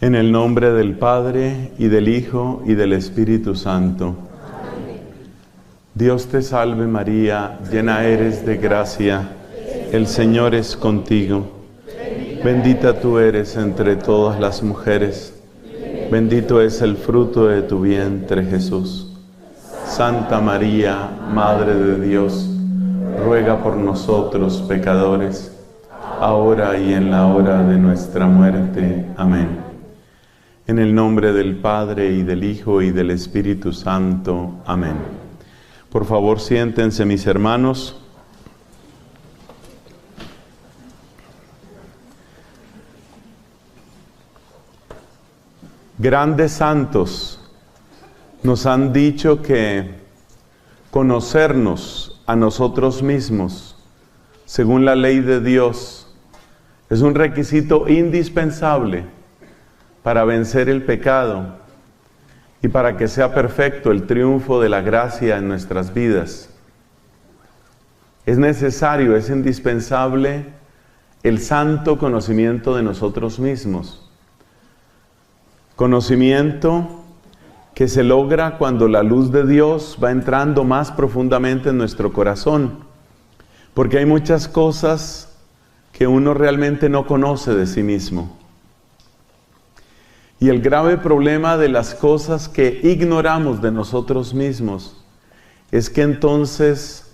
En el nombre del Padre, y del Hijo, y del Espíritu Santo. Amén. Dios te salve María, llena eres de gracia, el Señor es contigo. Bendita tú eres entre todas las mujeres, bendito es el fruto de tu vientre Jesús. Santa María, Madre de Dios, ruega por nosotros pecadores, ahora y en la hora de nuestra muerte. Amén. En el nombre del Padre, y del Hijo, y del Espíritu Santo. Amén. Por favor, siéntense, mis hermanos. Grandes santos nos han dicho que conocernos a nosotros mismos, según la ley de Dios, es un requisito indispensable para vencer el pecado y para que sea perfecto el triunfo de la gracia en nuestras vidas. Es necesario, es indispensable el santo conocimiento de nosotros mismos. Conocimiento que se logra cuando la luz de Dios va entrando más profundamente en nuestro corazón, porque hay muchas cosas que uno realmente no conoce de sí mismo. Y el grave problema de las cosas que ignoramos de nosotros mismos es que entonces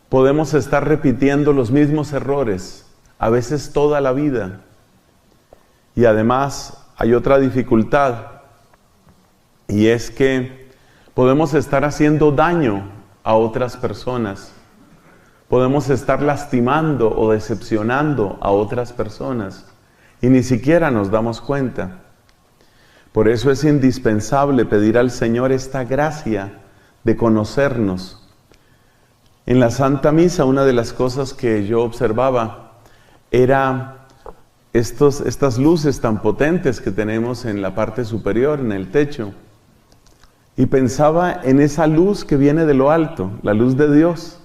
podemos estar repitiendo los mismos errores, a veces toda la vida. Y además hay otra dificultad, y es que podemos estar haciendo daño a otras personas. Podemos estar lastimando o decepcionando a otras personas y ni siquiera nos damos cuenta. Por eso es indispensable pedir al Señor esta gracia de conocernos. En la Santa Misa, una de las cosas que yo observaba era estas luces tan potentes que tenemos en la parte superior, en el techo. Y pensaba en esa luz que viene de lo alto, la luz de Dios,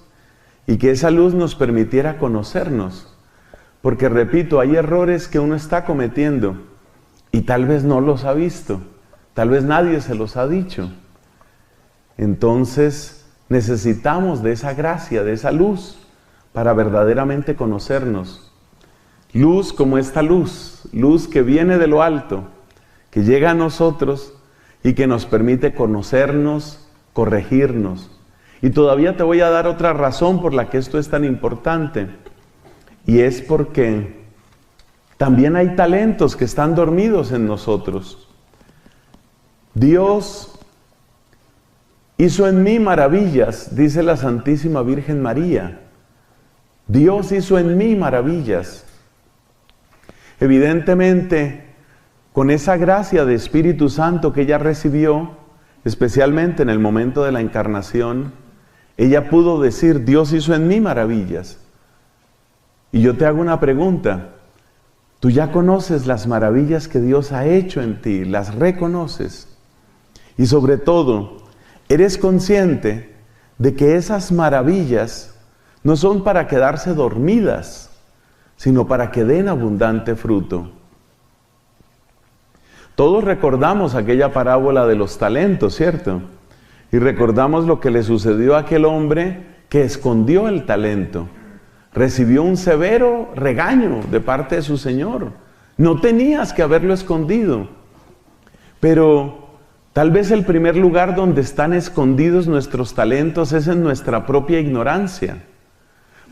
y que esa luz nos permitiera conocernos. Porque, repito, hay errores que uno está cometiendo y tal vez no los ha visto, tal vez nadie se los ha dicho. Entonces necesitamos de esa gracia, de esa luz, para verdaderamente conocernos. Luz como esta luz, luz que viene de lo alto, que llega a nosotros y que nos permite conocernos, corregirnos. Y todavía te voy a dar otra razón por la que esto es tan importante, y es porque también hay talentos que están dormidos en nosotros. Dios hizo en mí maravillas, dice la Santísima Virgen María. Dios hizo en mí maravillas. Evidentemente, con esa gracia de Espíritu Santo que ella recibió, especialmente en el momento de la encarnación, ella pudo decir, Dios hizo en mí maravillas. Y yo te hago una pregunta. Tú ya conoces las maravillas que Dios ha hecho en ti, las reconoces. Y sobre todo, eres consciente de que esas maravillas no son para quedarse dormidas, sino para que den abundante fruto. Todos recordamos aquella parábola de los talentos, ¿cierto? Y recordamos lo que le sucedió a aquel hombre que escondió el talento. Recibió un severo regaño de parte de su Señor. No tenías que haberlo escondido. Pero tal vez el primer lugar donde están escondidos nuestros talentos es en nuestra propia ignorancia.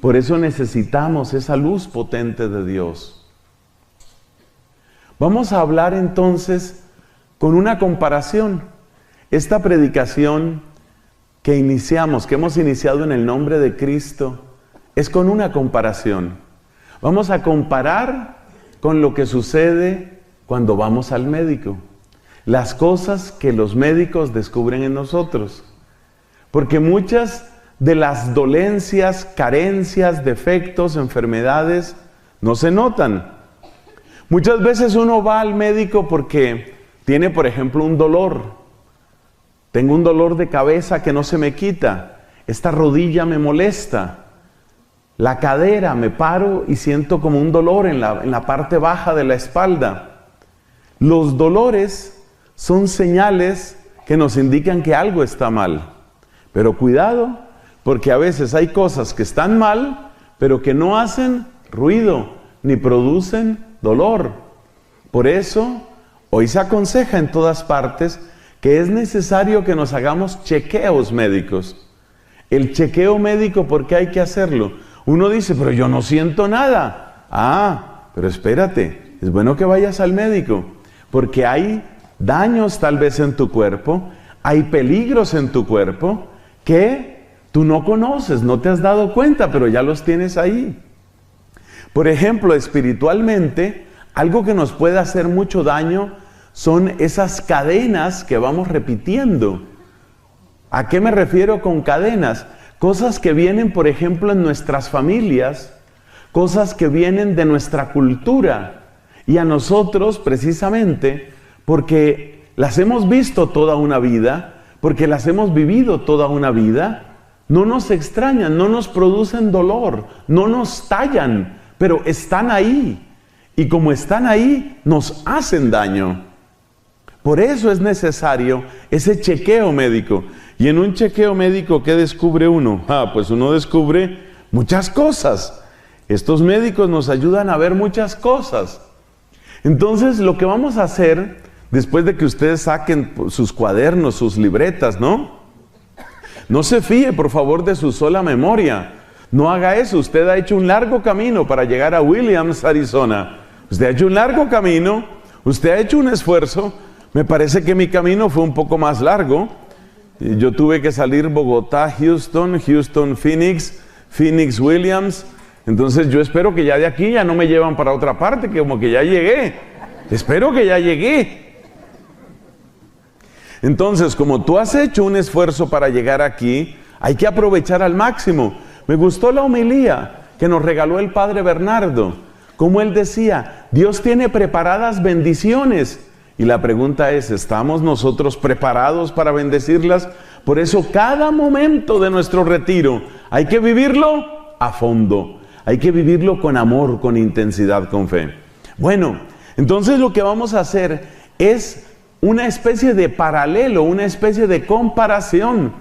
Por eso necesitamos esa luz potente de Dios. Vamos a hablar entonces con una comparación. Esta predicación que hemos iniciado en el nombre de Cristo, es con una comparación. Vamos a comparar con lo que sucede cuando vamos al médico. Las cosas que los médicos descubren en nosotros. Porque muchas de las dolencias, carencias, defectos, enfermedades, no se notan. Muchas veces uno va al médico porque tiene, por ejemplo, un dolor. Tengo un dolor de cabeza que no se me quita. Esta rodilla me molesta. La cadera, me paro y siento como un dolor en la parte baja de la espalda. Los dolores son señales que nos indican que algo está mal. Pero cuidado, porque a veces hay cosas que están mal, pero que no hacen ruido, ni producen dolor. Por eso, hoy se aconseja en todas partes que es necesario que nos hagamos chequeos médicos. El chequeo médico, ¿por qué hay que hacerlo? Uno dice, pero yo no siento nada. Ah, pero espérate, es bueno que vayas al médico, porque hay daños tal vez en tu cuerpo, hay peligros en tu cuerpo que tú no conoces, no te has dado cuenta, pero ya los tienes ahí. Por ejemplo, espiritualmente, algo que nos puede hacer mucho daño son esas cadenas que vamos repitiendo. ¿A qué me refiero con cadenas? Cosas que vienen, por ejemplo, en nuestras familias, cosas que vienen de nuestra cultura, y a nosotros, precisamente, porque las hemos visto toda una vida, porque las hemos vivido toda una vida, no nos extrañan, no nos producen dolor, no nos tallan, pero están ahí. Y como están ahí, nos hacen daño. Por eso es necesario ese chequeo médico. Y en un chequeo médico, ¿qué descubre uno? Pues uno descubre muchas cosas. Estos médicos nos ayudan a ver muchas cosas. Entonces, lo que vamos a hacer, después de que ustedes saquen sus cuadernos, sus libretas, ¿no? No se fíe, por favor, de su sola memoria. No haga eso. Usted ha hecho un largo camino para llegar a Williams, Arizona. Usted ha hecho un largo camino, usted ha hecho un esfuerzo. Me parece que mi camino fue un poco más largo. Yo tuve que salir Bogotá, Houston, Phoenix, Phoenix, Williams. Entonces yo espero que ya de aquí ya no me llevan para otra parte, que como que ya llegué. Espero que ya llegué. Entonces, como tú has hecho un esfuerzo para llegar aquí, hay que aprovechar al máximo. Me gustó la homilía que nos regaló el Padre Bernardo. Como él decía, Dios tiene preparadas bendiciones. Y la pregunta es, ¿estamos nosotros preparados para bendecirlas? Por eso cada momento de nuestro retiro hay que vivirlo a fondo. Hay que vivirlo con amor, con intensidad, con fe. Bueno, entonces lo que vamos a hacer es una especie de paralelo, una especie de comparación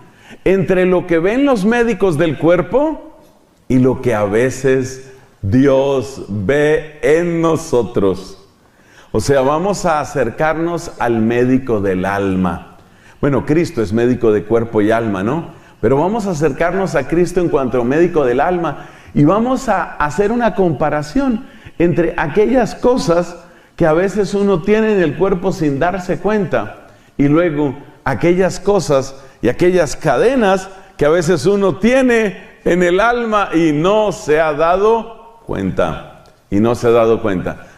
entre lo que ven los médicos del cuerpo y lo que a veces Dios ve en nosotros. O sea, vamos a acercarnos al médico del alma. Bueno, Cristo es médico de cuerpo y alma, ¿no? Pero vamos a acercarnos a Cristo en cuanto a médico del alma y vamos a hacer una comparación entre aquellas cosas que a veces uno tiene en el cuerpo sin darse cuenta y luego aquellas cosas y aquellas cadenas que a veces uno tiene en el alma y no se ha dado cuenta.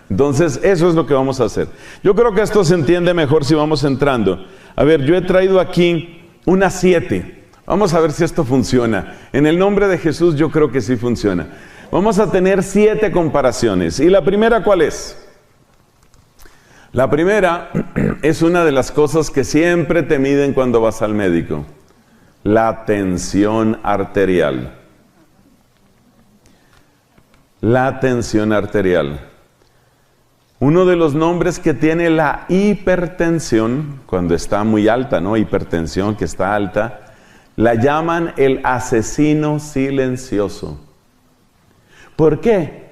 Entonces, eso es lo que vamos a hacer. Yo creo que esto se entiende mejor si vamos entrando. A ver, yo he traído aquí unas 7. Vamos a ver si esto funciona. En el nombre de Jesús yo creo que sí funciona. Vamos a tener 7 comparaciones. ¿Y la primera cuál es? La primera es una de las cosas que siempre te miden cuando vas al médico. La tensión arterial. La tensión arterial. Uno de los nombres que tiene la hipertensión, cuando está muy alta, ¿no? Hipertensión, que está alta, la llaman el asesino silencioso. ¿Por qué?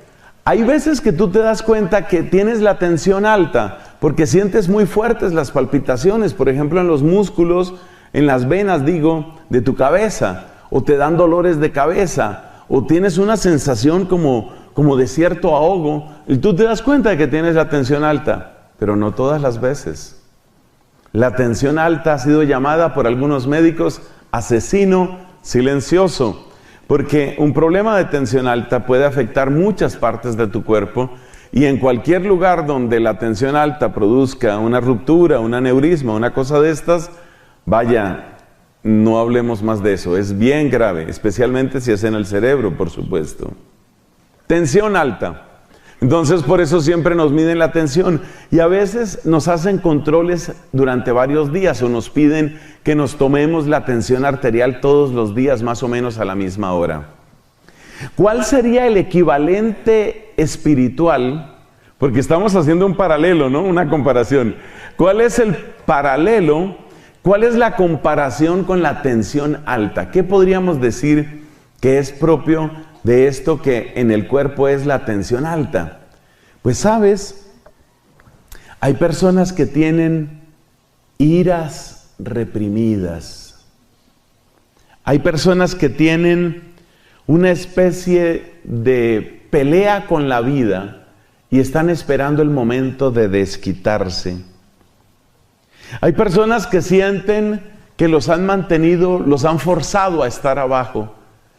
Hay veces que tú te das cuenta que tienes la tensión alta, porque sientes muy fuertes las palpitaciones, por ejemplo, en los músculos, en las venas, de tu cabeza, o te dan dolores de cabeza, o tienes una sensación como de cierto ahogo, y tú te das cuenta de que tienes la tensión alta, pero no todas las veces. La tensión alta ha sido llamada por algunos médicos asesino silencioso, porque un problema de tensión alta puede afectar muchas partes de tu cuerpo, y en cualquier lugar donde la tensión alta produzca una ruptura, un aneurisma, una cosa de estas, vaya, no hablemos más de eso, es bien grave, especialmente si es en el cerebro, por supuesto. Tensión alta. Entonces, por eso siempre nos miden la tensión y a veces nos hacen controles durante varios días o nos piden que nos tomemos la tensión arterial todos los días, más o menos a la misma hora. ¿Cuál sería el equivalente espiritual Porque estamos haciendo un paralelo, ¿no? Una comparación. ¿Cuál es el paralelo? ¿Cuál es la comparación con la tensión alta? ¿Qué podríamos decir que es propio de esto que en el cuerpo es la tensión alta? Pues sabes, hay personas que tienen iras reprimidas. Hay personas que tienen una especie de pelea con la vida y están esperando el momento de desquitarse. Hay personas que sienten que los han mantenido, los han forzado a estar abajo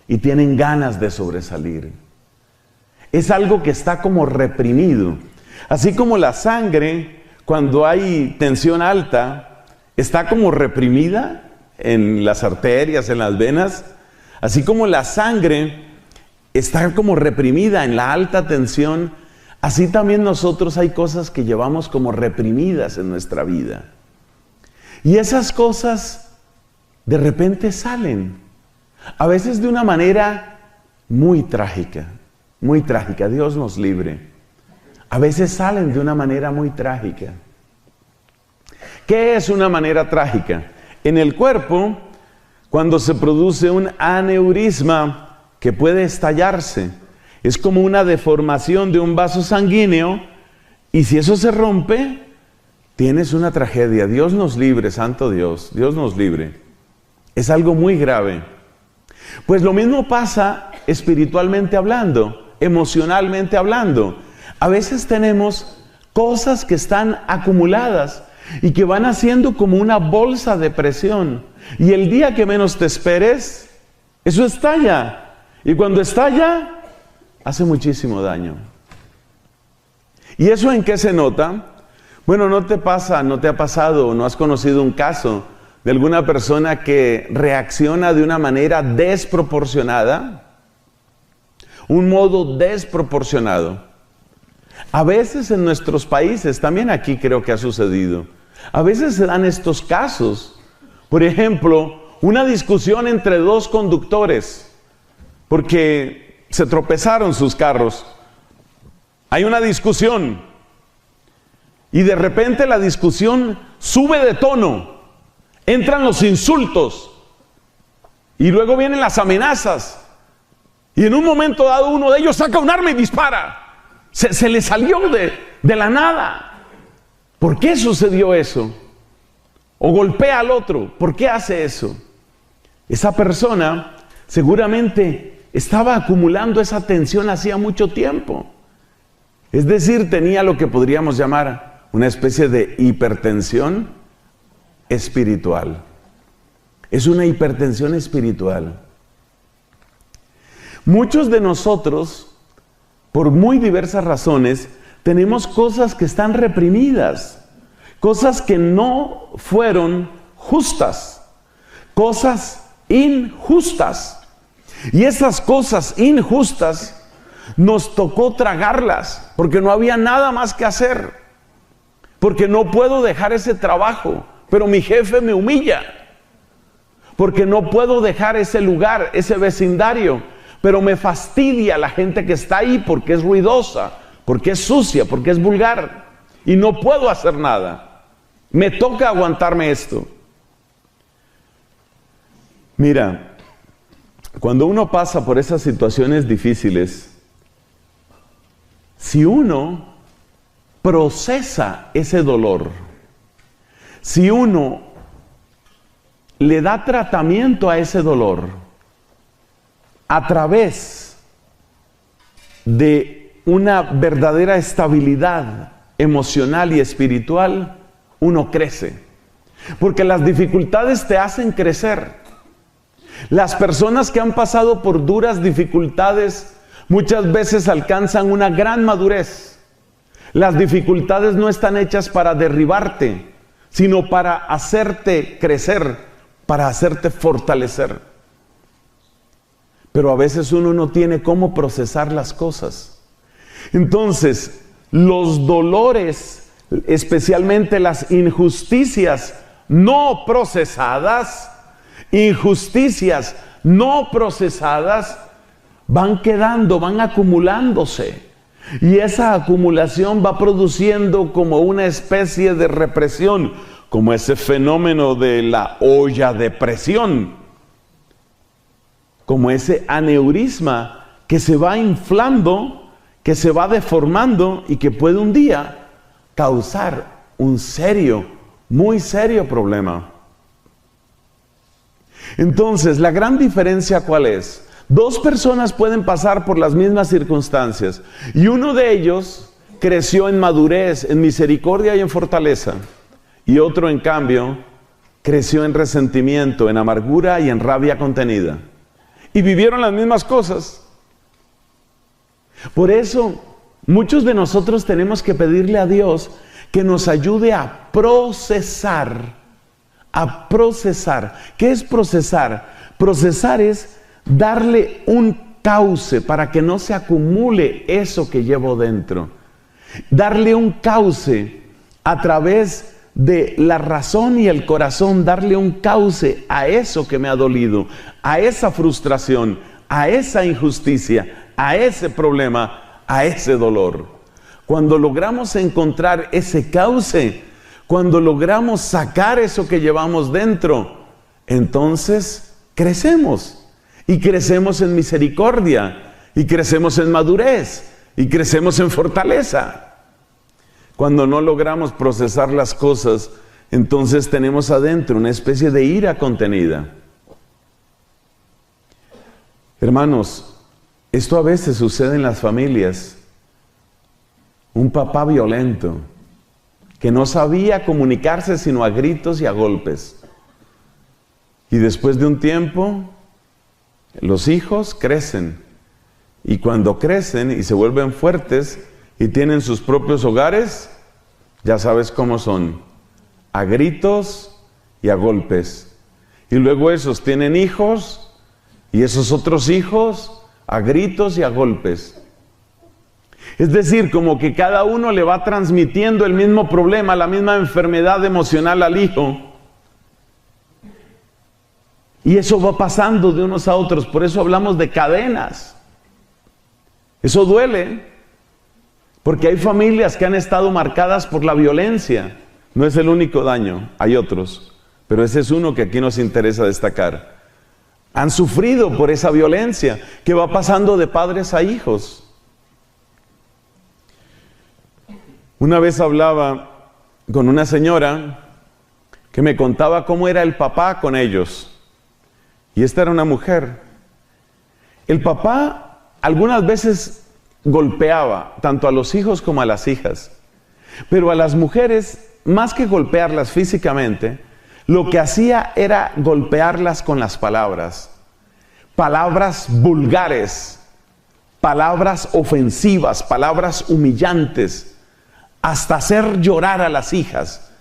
y tienen ganas de sobresalir. Es algo que está como reprimido. Así como la sangre, cuando hay tensión alta, está como reprimida en las arterias, en las venas. Así como la sangre está como reprimida en la alta tensión, así también nosotros hay cosas que llevamos como reprimidas en nuestra vida. Y esas cosas de repente salen, a veces de una manera muy trágica, Dios nos libre. A veces salen de una manera muy trágica. ¿Qué es una manera trágica? En el cuerpo, cuando se produce un aneurisma que puede estallarse, es como una deformación de un vaso sanguíneo, y si eso se rompe, tienes una tragedia. Dios nos libre, santo Dios, Dios nos libre. Es algo muy grave. Pues lo mismo pasa espiritualmente hablando, emocionalmente hablando. A veces tenemos cosas que están acumuladas y que van haciendo como una bolsa de presión. Y el día que menos te esperes, eso estalla. Y cuando estalla, hace muchísimo daño. ¿Y eso en qué se nota? Bueno, no te ha pasado, no has conocido un caso de alguna persona que reacciona de una manera desproporcionada, un modo desproporcionado. A veces en nuestros países, también aquí creo que ha sucedido, a veces se dan estos casos. Por ejemplo, una discusión entre dos conductores, porque se tropezaron sus carros. Hay una discusión, y de repente la discusión sube de tono, entran los insultos, y luego vienen las amenazas, y en un momento dado uno de ellos saca un arma y dispara. Se le salió de la nada. ¿Por qué sucedió eso? O golpea al otro. ¿Por qué hace eso? Esa persona seguramente estaba acumulando esa tensión hacía mucho tiempo. Es decir, tenía lo que podríamos llamar una especie de hipertensión espiritual. Es una hipertensión espiritual. Muchos de nosotros, por muy diversas razones, tenemos cosas que están reprimidas, cosas que no fueron justas, cosas injustas. Y esas cosas injustas nos tocó tragarlas, porque no había nada más que hacer, porque no puedo dejar ese trabajo, pero mi jefe me humilla, porque no puedo dejar ese lugar, ese vecindario, pero me fastidia la gente que está ahí porque es ruidosa, porque es sucia, porque es vulgar, y no puedo hacer nada. Me toca aguantarme esto. Mira, cuando uno pasa por esas situaciones difíciles, si uno procesa ese dolor, si uno le da tratamiento a ese dolor a través de una verdadera estabilidad emocional y espiritual, uno crece. Porque las dificultades te hacen crecer. Las personas que han pasado por duras dificultades muchas veces alcanzan una gran madurez. Las dificultades no están hechas para derribarte, sino para hacerte crecer, para hacerte fortalecer. Pero a veces uno no tiene cómo procesar las cosas. Entonces, los dolores, especialmente las injusticias no procesadas, van quedando, van acumulándose. Y esa acumulación va produciendo como una especie de represión, como ese fenómeno de la olla de presión, como ese aneurisma que se va inflando, que se va deformando y que puede un día causar un serio, muy serio problema. Entonces, la gran diferencia, ¿cuál es? Dos personas pueden pasar por las mismas circunstancias y uno de ellos creció en madurez, en misericordia y en fortaleza, y otro, en cambio, creció en resentimiento, en amargura y en rabia contenida. Y vivieron las mismas cosas. Por eso, muchos de nosotros tenemos que pedirle a Dios que nos ayude a procesar. ¿Qué es procesar? Procesar es darle un cauce para que no se acumule eso que llevo dentro. Darle un cauce a través de la razón y el corazón, darle un cauce a eso que me ha dolido, a esa frustración, a esa injusticia, a ese problema, a ese dolor. Cuando logramos encontrar ese cauce, cuando logramos sacar eso que llevamos dentro, entonces crecemos. Y crecemos en misericordia, y crecemos en madurez, y crecemos en fortaleza. Cuando no logramos procesar las cosas, entonces tenemos adentro una especie de ira contenida. Hermanos, esto a veces sucede en las familias. Un papá violento, que no sabía comunicarse sino a gritos y a golpes. Y después de un tiempo, los hijos crecen, y cuando crecen y se vuelven fuertes y tienen sus propios hogares, ya sabes cómo son, a gritos y a golpes. Y luego esos tienen hijos, y esos otros hijos a gritos y a golpes. Es decir, como que cada uno le va transmitiendo el mismo problema, la misma enfermedad emocional al hijo. Y eso va pasando de unos a otros, por eso hablamos de cadenas. Eso duele, porque hay familias que han estado marcadas por la violencia. No es el único daño, hay otros, pero ese es uno que aquí nos interesa destacar. Han sufrido por esa violencia que va pasando de padres a hijos. Una vez hablaba con una señora que me contaba cómo era el papá con ellos. Y esta era una mujer. El papá algunas veces golpeaba tanto a los hijos como a las hijas. Pero a las mujeres, más que golpearlas físicamente, lo que hacía era golpearlas con las palabras. Palabras vulgares, palabras ofensivas, palabras humillantes, hasta hacer llorar a las hijas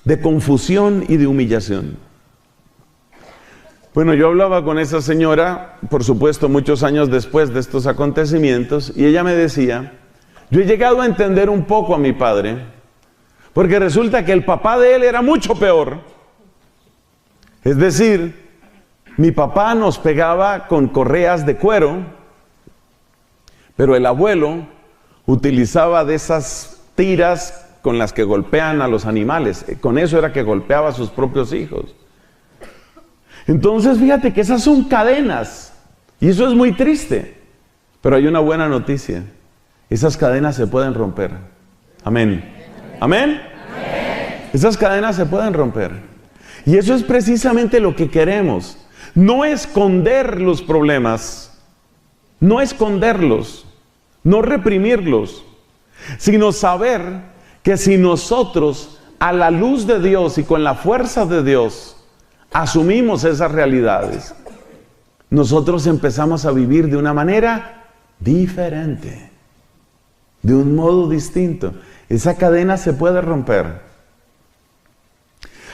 de confusión y de humillación. Bueno, yo hablaba con esa señora, por supuesto, muchos años después de estos acontecimientos, y ella me decía, yo he llegado a entender un poco a mi padre, porque resulta que el papá de él era mucho peor. Es decir, mi papá nos pegaba con correas de cuero, pero el abuelo utilizaba de esas tiras con las que golpean a los animales. Con eso era que golpeaba a sus propios hijos. Entonces, fíjate que esas son cadenas, y eso es muy triste, pero hay una buena noticia: esas cadenas se pueden romper. Amén. ¿Amén? Amén. Esas cadenas se pueden romper, y eso es precisamente lo que queremos. No esconder los problemas, no esconderlos, no reprimirlos, sino saber que si nosotros, a la luz de Dios y con la fuerza de Dios, asumimos esas realidades, nosotros empezamos a vivir de una manera diferente, de un modo distinto. Esa cadena se puede romper.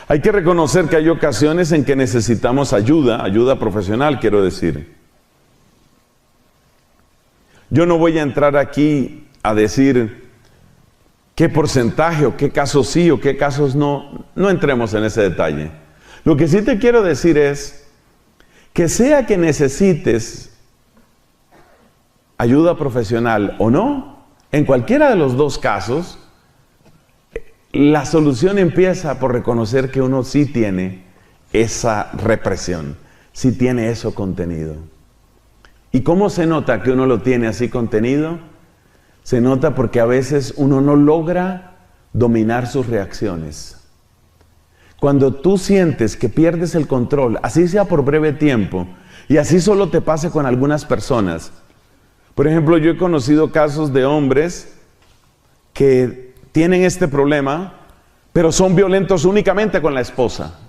Hay que reconocer que hay ocasiones en que necesitamos ayuda profesional, quiero decir. Yo no voy a entrar aquí a decir qué porcentaje o qué casos sí o qué casos no. No entremos en ese detalle. Lo que sí te quiero decir es que sea que necesites ayuda profesional o no, En cualquiera de los dos casos, la solución empieza por reconocer que uno sí tiene esa represión, sí tiene eso contenido. ¿Y cómo se nota que uno lo tiene así contenido? Se nota porque a veces uno no logra dominar sus reacciones. Cuando tú sientes que pierdes el control, así sea por breve tiempo, y así solo te pase con algunas personas. Por ejemplo, yo he conocido casos de hombres que tienen este problema, pero son violentos únicamente con la esposa.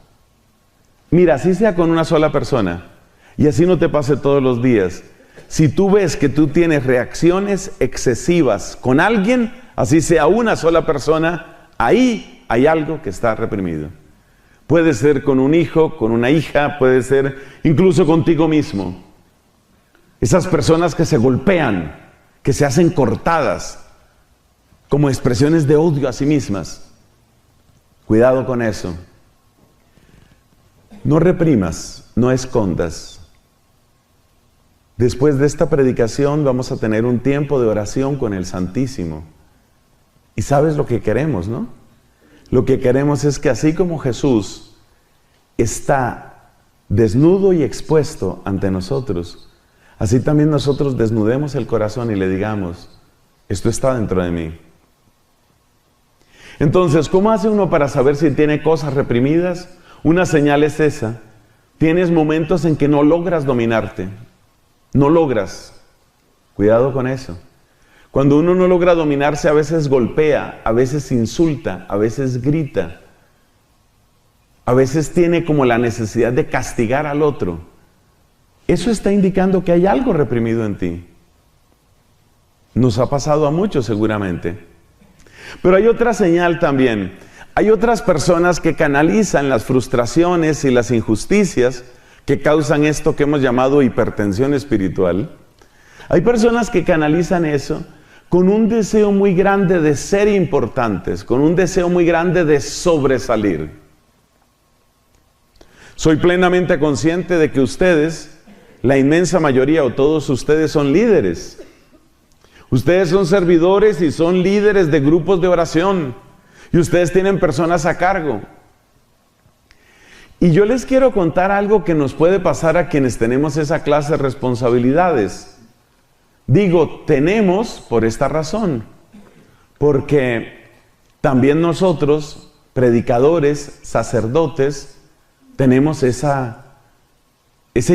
Mira, así sea con una sola persona, y así no te pase todos los días. Si tú ves que tú tienes reacciones excesivas con alguien, así sea una sola persona, ahí hay algo que está reprimido. Puede ser con un hijo, con una hija, puede ser incluso contigo mismo. Esas personas que se golpean, que se hacen cortadas, como expresiones de odio a sí mismas. Cuidado con eso. No reprimas, no escondas. Después de esta predicación vamos a tener un tiempo de oración con el Santísimo. Y sabes lo que queremos, ¿no? Lo que queremos es que así como Jesús está desnudo y expuesto ante nosotros, así también nosotros desnudemos el corazón y le digamos, esto está dentro de mí. Entonces, ¿cómo hace uno para saber si tiene cosas reprimidas? Una señal es esa. Tienes momentos en que no logras dominarte. No logras. Cuidado con eso. Cuando uno no logra dominarse, a veces golpea, a veces insulta, a veces grita. A veces tiene como la necesidad de castigar al otro. Eso está indicando que hay algo reprimido en ti. Nos ha pasado a muchos seguramente. Pero hay otra señal también. Hay otras personas que canalizan las frustraciones y las injusticias que causan esto que hemos llamado hipertensión espiritual. Hay personas que canalizan eso con un deseo muy grande de ser importantes, con un deseo muy grande de sobresalir. Soy plenamente consciente de que ustedes, la inmensa mayoría o todos ustedes son líderes. Ustedes son servidores y son líderes de grupos de oración. Y ustedes tienen personas a cargo. Y yo les quiero contar algo que nos puede pasar a quienes tenemos esa clase de responsabilidades. Digo, tenemos por esta razón. Porque también nosotros, predicadores, sacerdotes, tenemos ese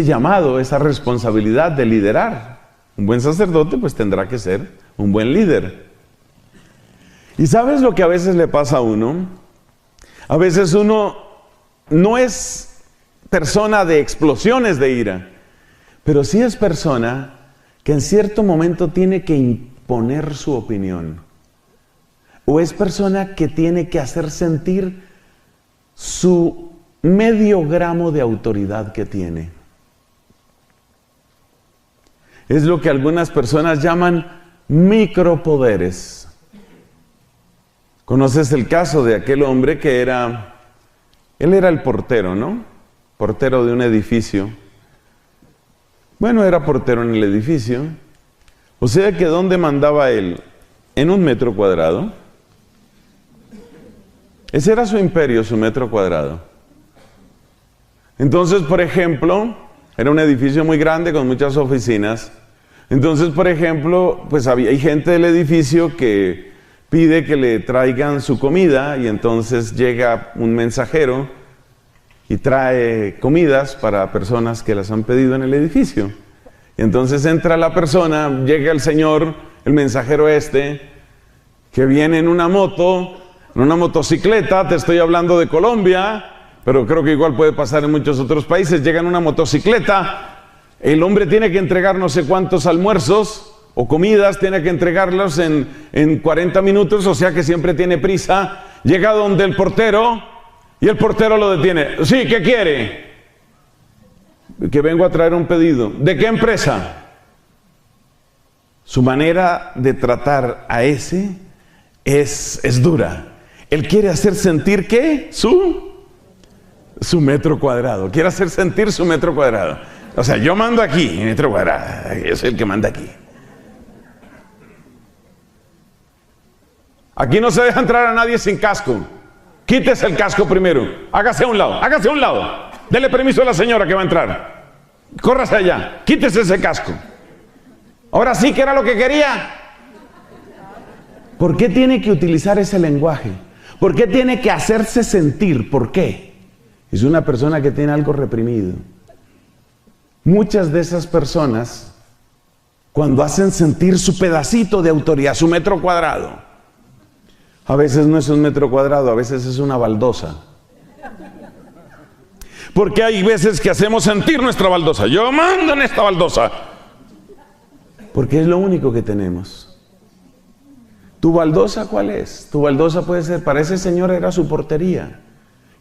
llamado, esa responsabilidad de liderar. Un buen sacerdote pues tendrá que ser un buen líder. ¿Y sabes lo que a veces le pasa a uno? A veces uno no es persona de explosiones de ira, pero sí es persona que en cierto momento tiene que imponer su opinión. O es persona que tiene que hacer sentir su medio gramo de autoridad que tiene. Es lo que algunas personas llaman micropoderes. ¿Conoces el caso de aquel hombre que él era el portero, ¿no? Portero de un edificio. Bueno, era portero en el edificio. O sea que ¿dónde mandaba él? En 1 metro cuadrado. Ese era su imperio, su metro cuadrado. Entonces, por ejemplo, era un edificio muy grande con muchas oficinas. Entonces, por ejemplo, pues hay gente del edificio que pide que le traigan su comida y entonces llega un mensajero y trae comidas para personas que las han pedido en el edificio. Y entonces entra la persona, llega el señor, el mensajero que viene en una moto, en una motocicleta, te estoy hablando de Colombia, pero creo que igual puede pasar en muchos otros países, llega en una motocicleta, el hombre tiene que entregar no sé cuántos almuerzos o comidas, tiene que entregarlos en 40 minutos, o sea que siempre tiene prisa, llega donde el portero y el portero lo detiene. Sí, ¿qué quiere? Que vengo a traer un pedido. ¿De qué empresa? Su manera de tratar a ese es dura. Él quiere hacer sentir ¿qué? Su metro cuadrado. Quiere hacer sentir su metro cuadrado. O sea, yo mando aquí, metro cuadrado. Yo soy el que manda aquí. Aquí no se deja entrar a nadie sin casco. Quítese el casco primero. Hágase a un lado, hágase a un lado. Dele permiso a la señora que va a entrar. Córrase allá, quítese ese casco. Ahora sí que era lo que quería. ¿Por qué tiene que utilizar ese lenguaje? ¿Por qué tiene que hacerse sentir? ¿Por qué? Es una persona que tiene algo reprimido. Muchas de esas personas, cuando hacen sentir su pedacito de autoridad, su metro cuadrado, a veces no es un metro cuadrado, a veces es una baldosa. Porque hay veces que hacemos sentir nuestra baldosa. Yo mando en esta baldosa. Porque es lo único que tenemos. ¿Tu baldosa cuál es? Tu baldosa puede ser, para ese señor era su portería.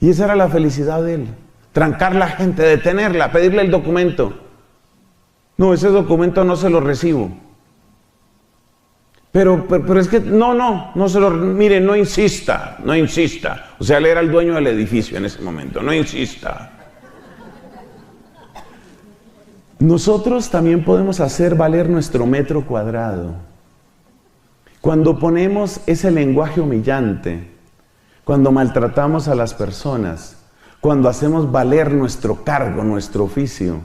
Y esa era la felicidad de él. Trancar la gente, detenerla, pedirle el documento. No, ese documento no se lo recibo. Pero es que, no se lo, mire, no insista. O sea, él era el dueño del edificio en ese momento, no insista. Nosotros también podemos hacer valer nuestro metro cuadrado. Cuando ponemos ese lenguaje humillante, cuando maltratamos a las personas, cuando hacemos valer nuestro cargo, nuestro oficio.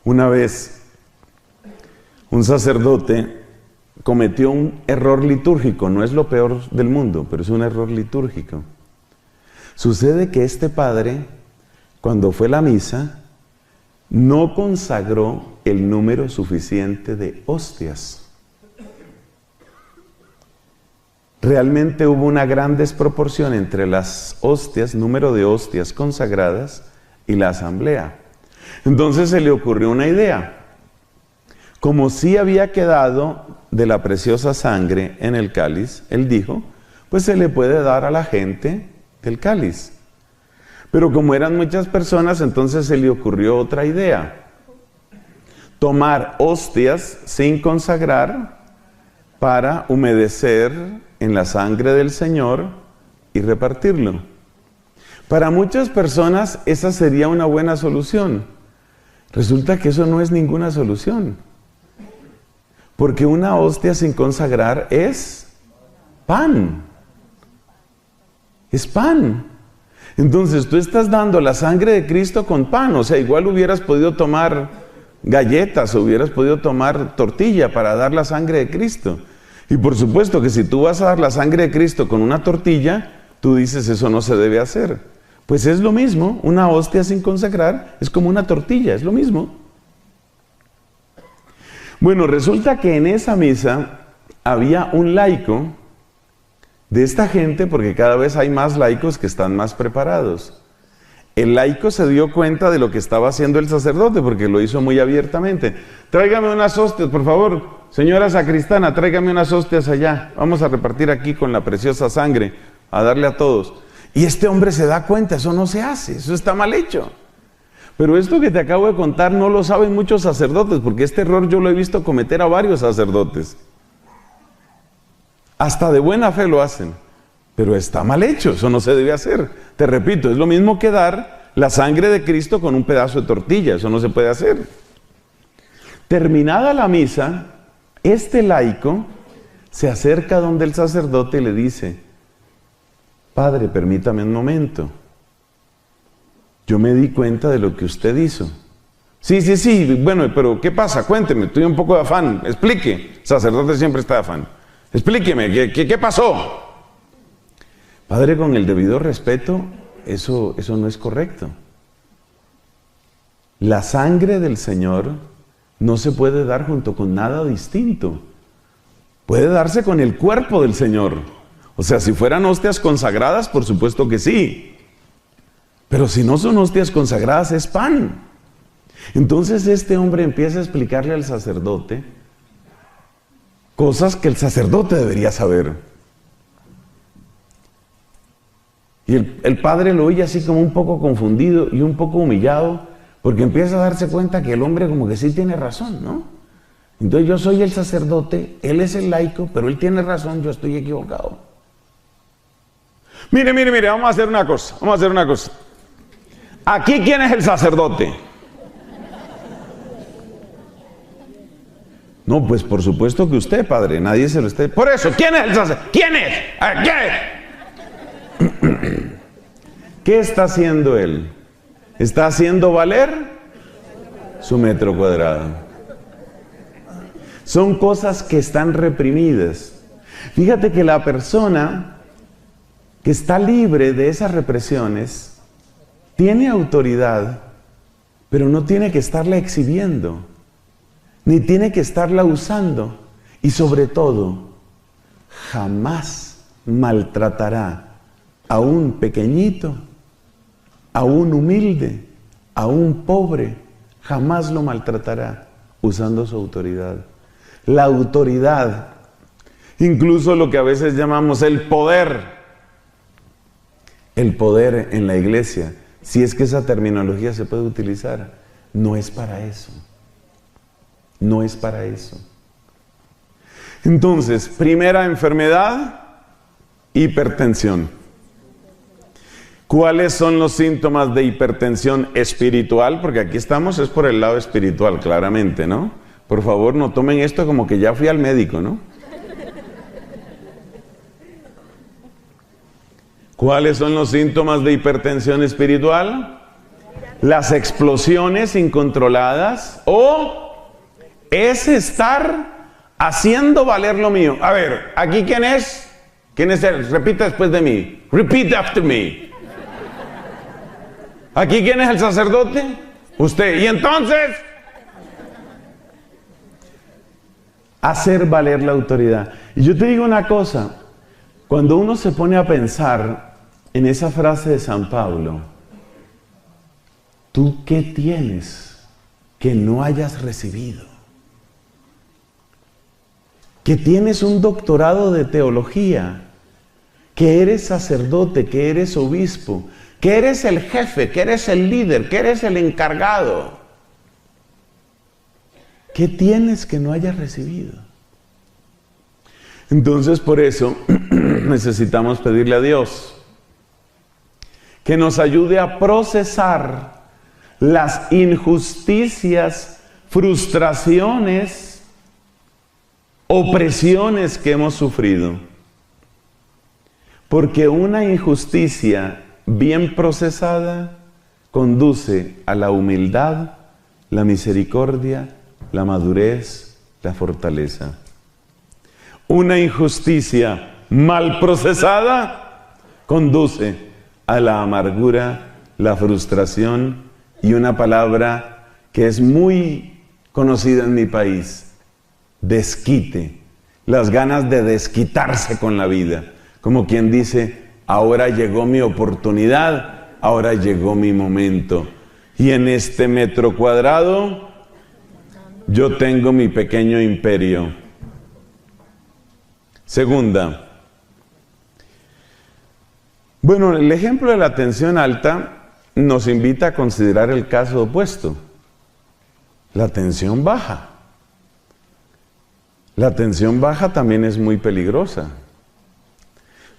Una vez, un sacerdote cometió un error litúrgico, no es lo peor del mundo, pero es un error litúrgico. Sucede que este padre, cuando fue a la misa, no consagró el número suficiente de hostias. Realmente hubo una gran desproporción entre las hostias, número de hostias consagradas, y la asamblea. Entonces se le ocurrió una idea. Como sí había quedado de la preciosa sangre en el cáliz, él dijo, pues se le puede dar a la gente del cáliz. Pero como eran muchas personas, entonces se le ocurrió otra idea. Tomar hostias sin consagrar para humedecer en la sangre del Señor y repartirlo. Para muchas personas esa sería una buena solución. Resulta que eso no es ninguna solución. Porque una hostia sin consagrar es pan. Es pan. Entonces tú estás dando la sangre de Cristo con pan. O sea, igual hubieras podido tomar galletas o hubieras podido tomar tortilla para dar la sangre de Cristo. Y por supuesto que si tú vas a dar la sangre de Cristo con una tortilla, tú dices eso no se debe hacer. Pues es lo mismo, una hostia sin consagrar es como una tortilla, es lo mismo. Bueno, resulta que en esa misa había un laico de esta gente, porque cada vez hay más laicos que están más preparados. El laico se dio cuenta de lo que estaba haciendo el sacerdote, porque lo hizo muy abiertamente. Tráigame unas hostias, por favor. Señora sacristana, tráigame unas hostias allá. Vamos a repartir aquí con la preciosa sangre, a darle a todos. Y este hombre se da cuenta, eso no se hace, eso está mal hecho. Pero esto que te acabo de contar no lo saben muchos sacerdotes, porque este error yo lo he visto cometer a varios sacerdotes. Hasta de buena fe lo hacen, pero está mal hecho, eso no se debe hacer. Te repito, es lo mismo que dar la sangre de Cristo con un pedazo de tortilla, eso no se puede hacer. Terminada la misa, este laico se acerca donde el sacerdote y le dice, Padre, permítame un momento. Yo me di cuenta de lo que usted hizo. Sí, bueno, pero ¿qué pasa? Cuénteme, estoy un poco de afán, explique. El sacerdote siempre está de afán. Explíqueme, ¿qué pasó? Padre, con el debido respeto, eso no es correcto. La sangre del Señor no se puede dar junto con nada distinto. Puede darse con el cuerpo del Señor. O sea, si fueran hostias consagradas, por supuesto que sí. Pero si no son hostias consagradas, es pan. Entonces este hombre empieza a explicarle al sacerdote cosas que el sacerdote debería saber. Y el padre lo oye así como un poco confundido y un poco humillado, porque empieza a darse cuenta que el hombre como que sí tiene razón, ¿no? Entonces yo soy el sacerdote, él es el laico, pero él tiene razón, yo estoy equivocado. Mire, vamos a hacer una cosa. Aquí, ¿quién es el sacerdote? No, pues por supuesto que usted, padre, nadie se lo está... Por eso, ¿quién es el sacerdote? ¿Quién es? ¿Quién es? ¿Qué está haciendo él? Está haciendo valer su metro cuadrado. Son cosas que están reprimidas. Fíjate que la persona que está libre de esas represiones tiene autoridad, pero no tiene que estarla exhibiendo, ni tiene que estarla usando, y sobre todo, jamás maltratará a un pequeñito, a un humilde, a un pobre, jamás lo maltratará usando su autoridad. La autoridad, incluso lo que a veces llamamos el poder en la iglesia, si es que esa terminología se puede utilizar, no es para eso. No es para eso. Entonces, primera enfermedad, hipertensión. ¿Cuáles son los síntomas de hipertensión espiritual? Porque aquí estamos, es por el lado espiritual, claramente, ¿no? Por favor, no tomen esto como que ya fui al médico, ¿no? ¿Cuáles son los síntomas de hipertensión espiritual? Las explosiones incontroladas o es estar haciendo valer lo mío. A ver, ¿aquí quién es? ¿Quién es él? Repita después de mí. Repeat after me. ¿Aquí quién es el sacerdote? Usted. Y entonces, hacer valer la autoridad. Y yo te digo una cosa, cuando uno se pone a pensar en esa frase de San Pablo, ¿tú qué tienes que no hayas recibido? Que tienes un doctorado de teología, que eres sacerdote, que eres obispo, que eres el jefe, que eres el líder, que eres el encargado. ¿Qué tienes que no hayas recibido? Entonces, por eso necesitamos pedirle a Dios que nos ayude a procesar las injusticias, frustraciones, opresiones que hemos sufrido. Porque una injusticia bien procesada conduce a la humildad, la misericordia, la madurez, la fortaleza. Una injusticia mal procesada conduce a la amargura, la frustración y una palabra que es muy conocida en mi país: desquite, las ganas de desquitarse con la vida, como quien dice, ahora llegó mi oportunidad, ahora llegó mi momento, y en este metro cuadrado yo tengo mi pequeño imperio. Segunda, bueno, el ejemplo de la tensión alta nos invita a considerar el caso opuesto, la tensión baja. La tensión baja también es muy peligrosa,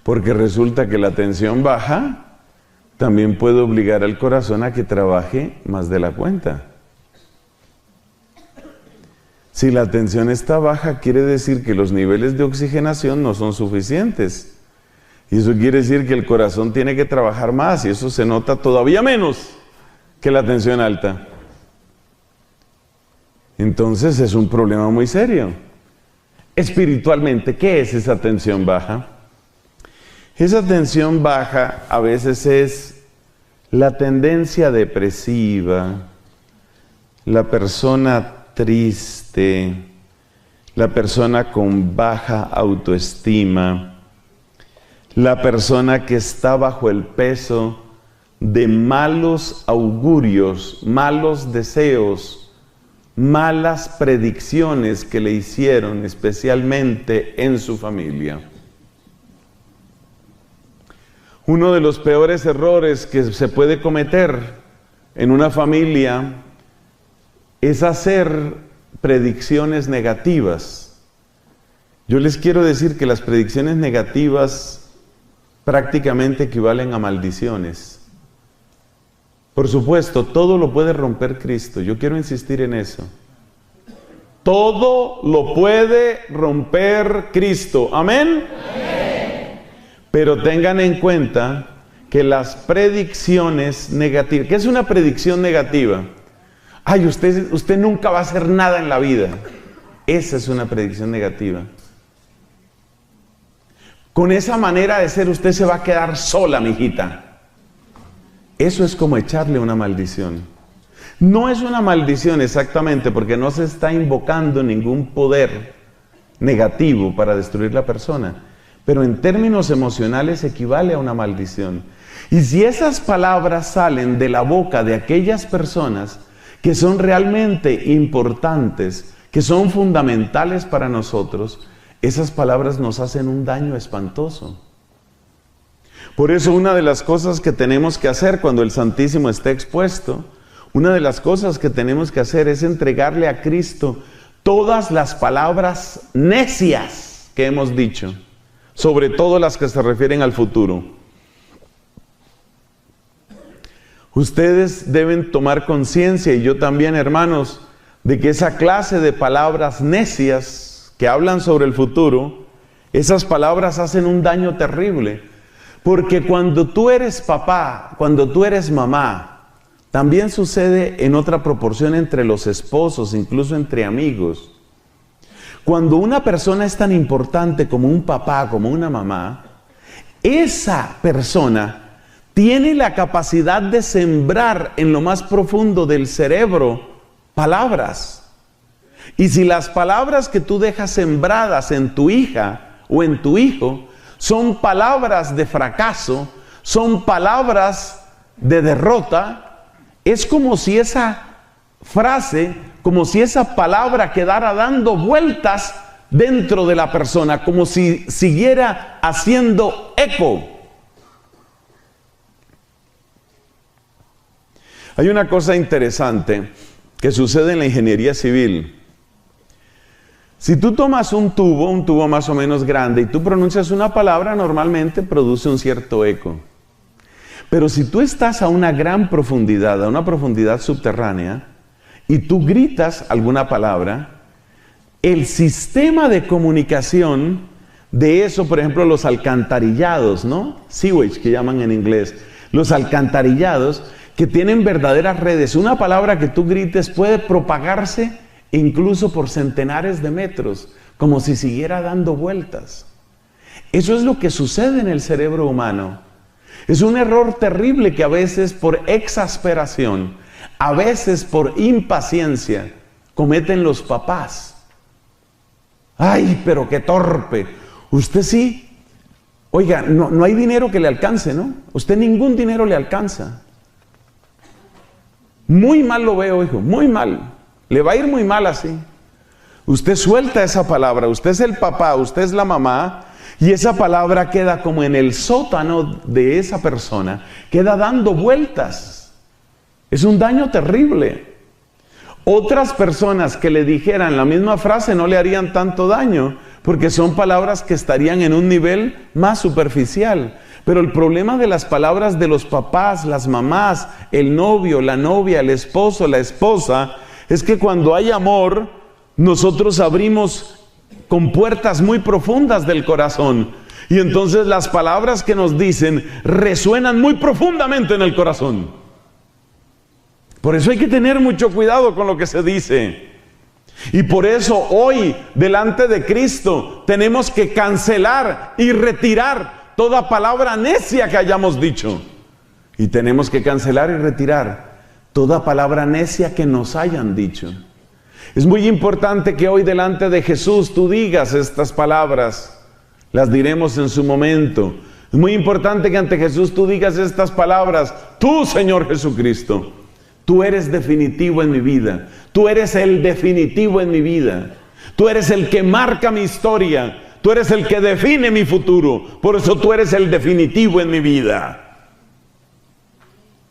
porque resulta que la tensión baja también puede obligar al corazón a que trabaje más de la cuenta. Si la tensión está baja, quiere decir que los niveles de oxigenación no son suficientes. Y eso quiere decir que el corazón tiene que trabajar más, y eso se nota todavía menos que la tensión alta. Entonces es un problema muy serio. Espiritualmente, ¿qué es esa tensión baja? Esa tensión baja a veces es la tendencia depresiva, la persona triste, la persona con baja autoestima, la persona que está bajo el peso de malos augurios, malos deseos, malas predicciones que le hicieron especialmente en su familia. Uno de los peores errores que se puede cometer en una familia es hacer predicciones negativas. Yo les quiero decir que las predicciones negativas prácticamente equivalen a maldiciones. Por supuesto, todo lo puede romper Cristo. Yo quiero insistir en eso. Todo lo puede romper Cristo. ¿Amén? Amén. Pero tengan en cuenta que las predicciones negativas, ¿qué es una predicción negativa? Ay, usted nunca va a hacer nada en la vida. Esa es una predicción negativa. Con esa manera de ser usted se va a quedar sola, mijita. Eso es como echarle una maldición. No es una maldición exactamente porque no se está invocando ningún poder negativo para destruir la persona. Pero en términos emocionales equivale a una maldición. Y si esas palabras salen de la boca de aquellas personas que son realmente importantes, que son fundamentales para nosotros, esas palabras nos hacen un daño espantoso. Por eso una de las cosas que tenemos que hacer cuando el Santísimo esté expuesto, una de las cosas que tenemos que hacer es entregarle a Cristo todas las palabras necias que hemos dicho, sobre todo las que se refieren al futuro. Ustedes deben tomar conciencia, y yo también, hermanos, de que esa clase de palabras necias que hablan sobre el futuro, esas palabras hacen un daño terrible. Porque cuando tú eres papá, cuando tú eres mamá, también sucede en otra proporción entre los esposos, incluso entre amigos. Cuando una persona es tan importante como un papá, como una mamá, esa persona tiene la capacidad de sembrar en lo más profundo del cerebro palabras. Y si las palabras que tú dejas sembradas en tu hija o en tu hijo son palabras de fracaso, son palabras de derrota, es como si esa frase, como si esa palabra quedara dando vueltas dentro de la persona, como si siguiera haciendo eco. Hay una cosa interesante que sucede en la ingeniería civil. Si tú tomas un tubo más o menos grande, y tú pronuncias una palabra, normalmente produce un cierto eco. Pero si tú estás a una gran profundidad, a una profundidad subterránea, y tú gritas alguna palabra, el sistema de comunicación de eso, por ejemplo, los alcantarillados, ¿no? Sewage, que llaman en inglés. Los alcantarillados que tienen verdaderas redes. Una palabra que tú grites puede propagarse incluso por centenares de metros, como si siguiera dando vueltas. Eso es lo que sucede en el cerebro humano. Es un error terrible que a veces por exasperación, a veces por impaciencia, cometen los papás. ¡Ay, pero qué torpe! Usted sí, oiga, no hay dinero que le alcance, ¿no? Usted ningún dinero le alcanza. Muy mal lo veo, hijo, muy mal. Le va a ir muy mal así. Usted suelta esa palabra, usted es el papá, usted es la mamá, y esa palabra queda como en el sótano de esa persona, queda dando vueltas. Es un daño terrible. Otras personas que le dijeran la misma frase no le harían tanto daño, porque son palabras que estarían en un nivel más superficial. Pero el problema de las palabras de los papás, las mamás, el novio, la novia, el esposo, la esposa, es que cuando hay amor, nosotros abrimos con puertas muy profundas del corazón. Y entonces las palabras que nos dicen resuenan muy profundamente en el corazón. Por eso hay que tener mucho cuidado con lo que se dice. Y por eso hoy, delante de Cristo, tenemos que cancelar y retirar toda palabra necia que hayamos dicho. Y tenemos que cancelar y retirar toda palabra necia que nos hayan dicho. Es muy importante que hoy delante de Jesús tú digas estas palabras. Las diremos en su momento. Es muy importante que ante Jesús tú digas estas palabras. Tú, Señor Jesucristo, tú eres definitivo en mi vida. Tú eres el definitivo en mi vida. Tú eres el que marca mi historia. Tú eres el que define mi futuro. Por eso tú eres el definitivo en mi vida.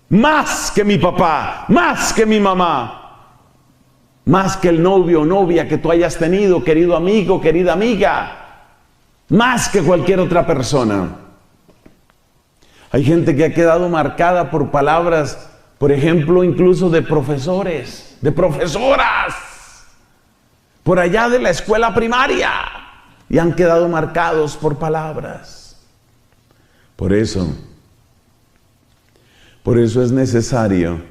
Más que mi papá, más que mi mamá, más que el novio o novia que tú hayas tenido, querido amigo, querida amiga, más que cualquier otra persona. Hay gente que ha quedado marcada por palabras, por ejemplo, incluso de profesores, de profesoras. por allá de la escuela primaria y han quedado marcados por palabras. Por eso es necesario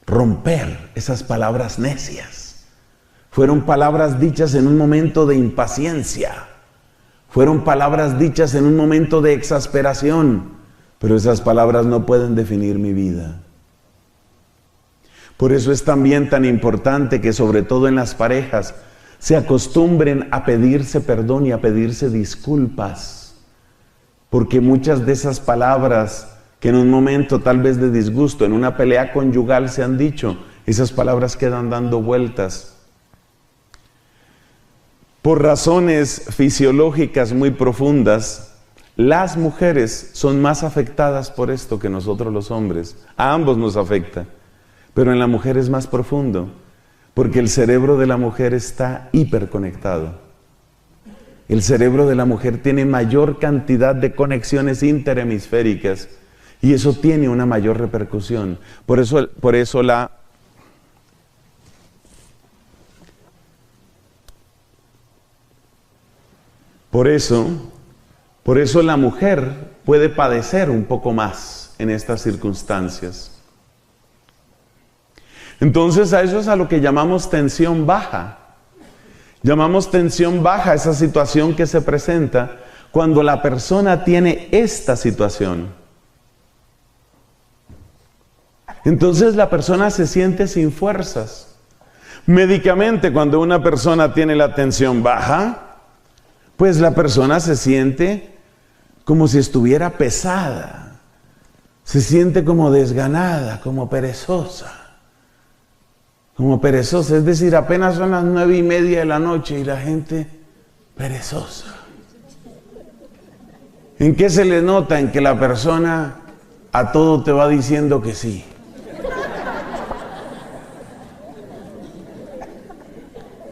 romper esas palabras necias. Fueron palabras dichas en un momento de impaciencia. Fueron palabras dichas en un momento de exasperación. Pero esas palabras no pueden definir mi vida. Por eso es también tan importante que, sobre todo en las parejas, se acostumbren a pedirse perdón y a pedirse disculpas. Porque muchas de esas palabras que en un momento tal vez de disgusto, en una pelea conyugal se han dicho, esas palabras quedan dando vueltas. Por razones fisiológicas muy profundas, las mujeres son más afectadas por esto que nosotros los hombres. A ambos nos afecta, pero en la mujer es más profundo, porque el cerebro de la mujer está hiperconectado. El cerebro de la mujer tiene mayor cantidad de conexiones interhemisféricas y eso tiene una mayor repercusión. Por eso la mujer puede padecer un poco más en estas circunstancias. Entonces a eso es a lo que llamamos tensión baja. Llamamos tensión baja esa situación que se presenta cuando la persona tiene esta situación. Entonces la persona se siente sin fuerzas. Médicamente, cuando una persona tiene la tensión baja, pues la persona se siente como si estuviera pesada, se siente como desganada, como perezosa, es decir, apenas son las 9:30 de la noche y la gente perezosa. ¿En qué se le nota? En que la persona a todo te va diciendo que sí.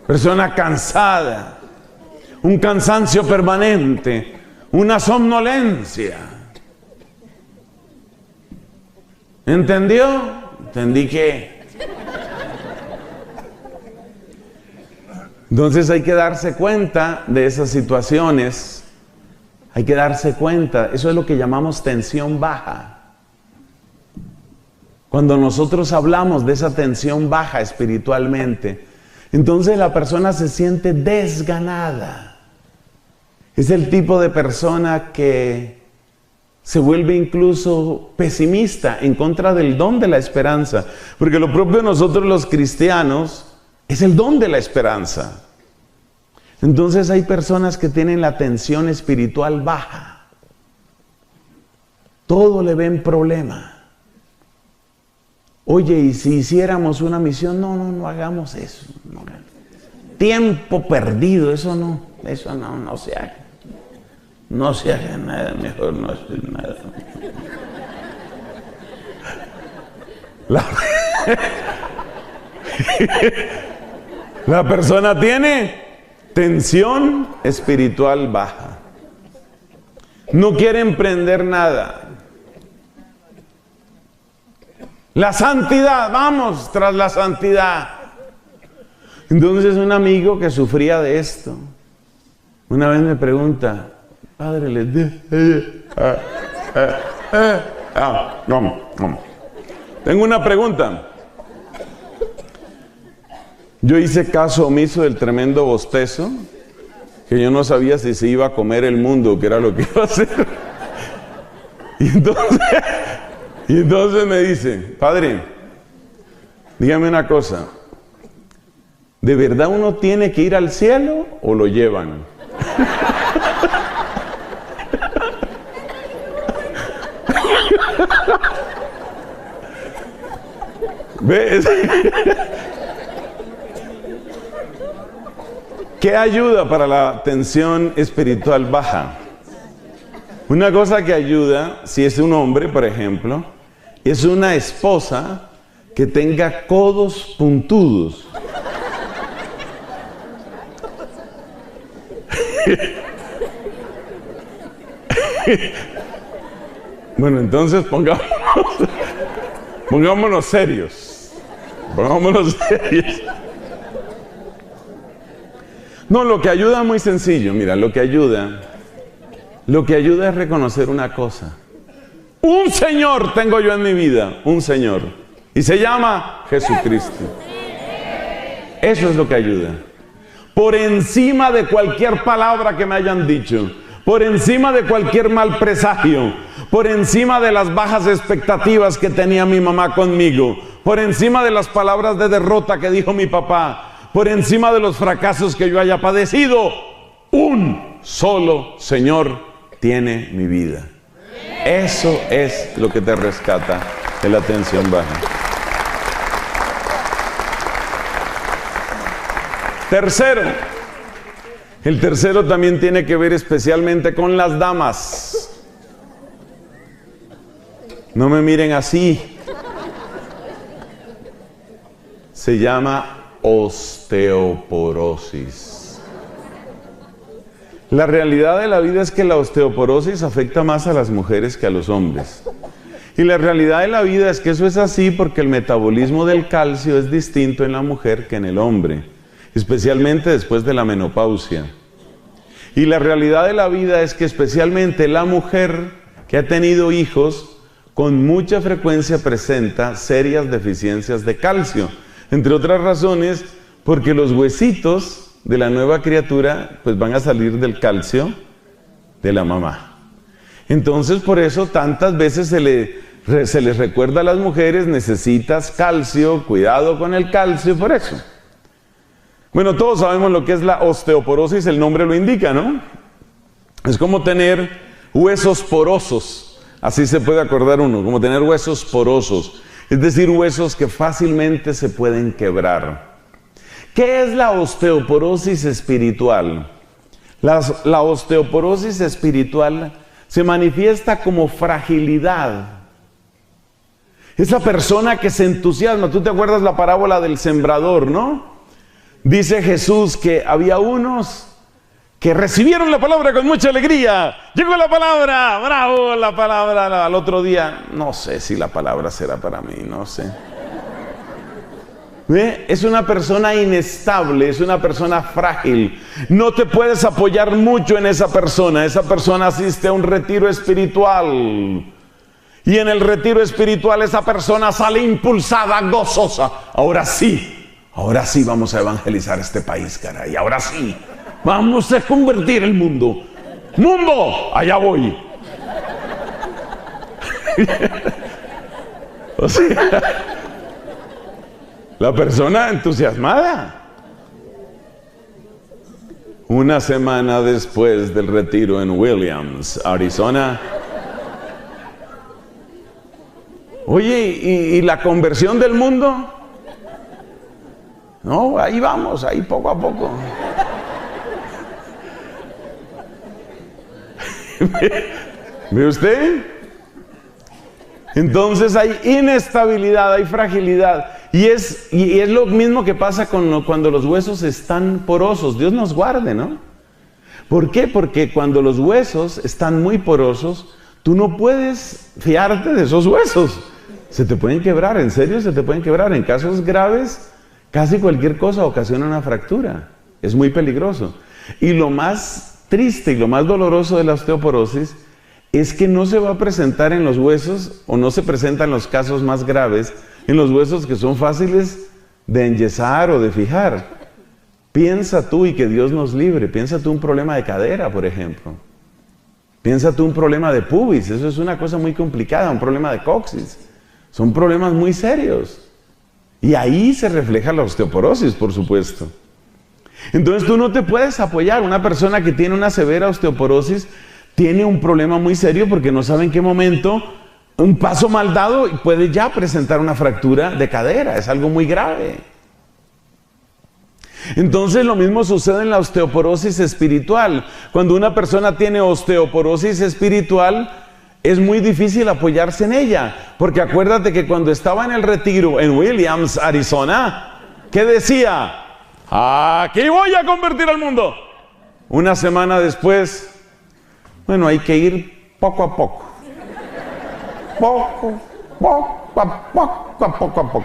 Persona cansada, un cansancio permanente, una somnolencia. ¿Entendió? Entendí que. Entonces hay que darse cuenta de esas situaciones. Hay que darse cuenta. Eso es lo que llamamos tensión baja. Cuando nosotros hablamos de esa tensión baja espiritualmente, entonces la persona se siente desganada. Es el tipo de persona que se vuelve incluso pesimista en contra del don de la esperanza. Porque lo propio de nosotros los cristianos es el don de la esperanza. Entonces hay personas que tienen la tensión espiritual baja. Todo le ven problema. Oye, ¿y si hiciéramos una misión? No hagamos eso. No. Tiempo perdido, eso no se haga. No se haga nada, mejor no hacer nada. La persona tiene tensión espiritual baja. No quiere emprender nada. La santidad, vamos tras la santidad. Entonces un amigo que sufría de esto, una vez me pregunta, padre, tengo una pregunta. Yo hice caso omiso del tremendo bostezo, que yo no sabía si se iba a comer el mundo o qué era lo que iba a hacer. Y entonces me dice, padre, dígame una cosa, ¿de verdad uno tiene que ir al cielo o lo llevan? ¿Ves? ¿Qué ayuda para la tensión espiritual baja? Una cosa que ayuda, si es un hombre, por ejemplo, es una esposa que tenga codos puntudos. Bueno, entonces pongámonos serios. No, lo que ayuda es muy sencillo. Mira, lo que ayuda es reconocer una cosa. Un Señor tengo yo en mi vida, un Señor. Y se llama Jesucristo. Eso es lo que ayuda. Por encima de cualquier palabra que me hayan dicho, por encima de cualquier mal presagio, por encima de las bajas expectativas que tenía mi mamá conmigo, por encima de las palabras de derrota que dijo mi papá, por encima de los fracasos que yo haya padecido, un solo Señor tiene mi vida. Eso es lo que te rescata de la tensión baja. Tercero, el tercero también tiene que ver especialmente con las damas. No me miren así. Se llama osteoporosis. La realidad de la vida es que la osteoporosis afecta más a las mujeres que a los hombres. Y la realidad de la vida es que eso es así porque el metabolismo del calcio es distinto en la mujer que en el hombre, especialmente después de la menopausia. Y la realidad de la vida es que especialmente la mujer que ha tenido hijos con mucha frecuencia presenta serias deficiencias de calcio, entre otras razones porque los huesitos de la nueva criatura pues van a salir del calcio de la mamá. Entonces por eso tantas veces se les recuerda a las mujeres: necesitas calcio, cuidado con el calcio, por eso. Bueno, todos sabemos lo que es la osteoporosis, el nombre lo indica, ¿no? Es como tener huesos porosos, así se puede acordar uno, como tener huesos porosos, es decir, huesos que fácilmente se pueden quebrar. ¿Qué es la osteoporosis espiritual? La osteoporosis espiritual se manifiesta como fragilidad. Esa persona que se entusiasma, tú te acuerdas la parábola del sembrador, ¿no? Dice Jesús que había unos que recibieron la palabra con mucha alegría. Llegó la palabra, bravo, la palabra. Al otro día, no sé si la palabra será para mí, no sé. ¿Ve? Es una persona inestable, es una persona frágil. No te puedes apoyar mucho en esa persona. Esa persona asiste a un retiro espiritual. Y en el retiro espiritual esa persona sale impulsada, gozosa. Ahora sí vamos a evangelizar este país, caray. Ahora sí, vamos a convertir el mundo. ¡Mundo! Allá voy. O sea, la persona entusiasmada. Una semana después del retiro en Williams, Arizona. Oye, ¿y la conversión del mundo? No, ahí vamos, ahí poco a poco. ¿Ve usted? Entonces hay inestabilidad, hay fragilidad. Y es lo mismo que pasa cuando los huesos están porosos. Dios nos guarde, ¿no? ¿Por qué? Porque cuando los huesos están muy porosos, tú no puedes fiarte de esos huesos. Se te pueden quebrar, en serio se te pueden quebrar. En casos graves, casi cualquier cosa ocasiona una fractura. Es muy peligroso. Y lo más triste y lo más doloroso de la osteoporosis es que no se va a presentar en los huesos, o no se presenta en los casos más graves, en los huesos que son fáciles de enyesar o de fijar. Piensa tú, y que Dios nos libre, piensa tú un problema de cadera, por ejemplo. Piensa tú un problema de pubis, eso es una cosa muy complicada, un problema de coxis. Son problemas muy serios. Y ahí se refleja la osteoporosis, por supuesto. Entonces tú no te puedes apoyar. Una persona que tiene una severa osteoporosis tiene un problema muy serio porque no sabe en qué momento un paso mal dado puede ya presentar una fractura de cadera. Es algo muy grave. Entonces lo mismo sucede en la osteoporosis espiritual. Cuando una persona tiene osteoporosis espiritual, es muy difícil apoyarse en ella, porque acuérdate que cuando estaba en el retiro en Williams, Arizona, ¿qué decía? Aquí voy a convertir al mundo. Una semana después, bueno, hay que ir poco a poco. Poco a poco.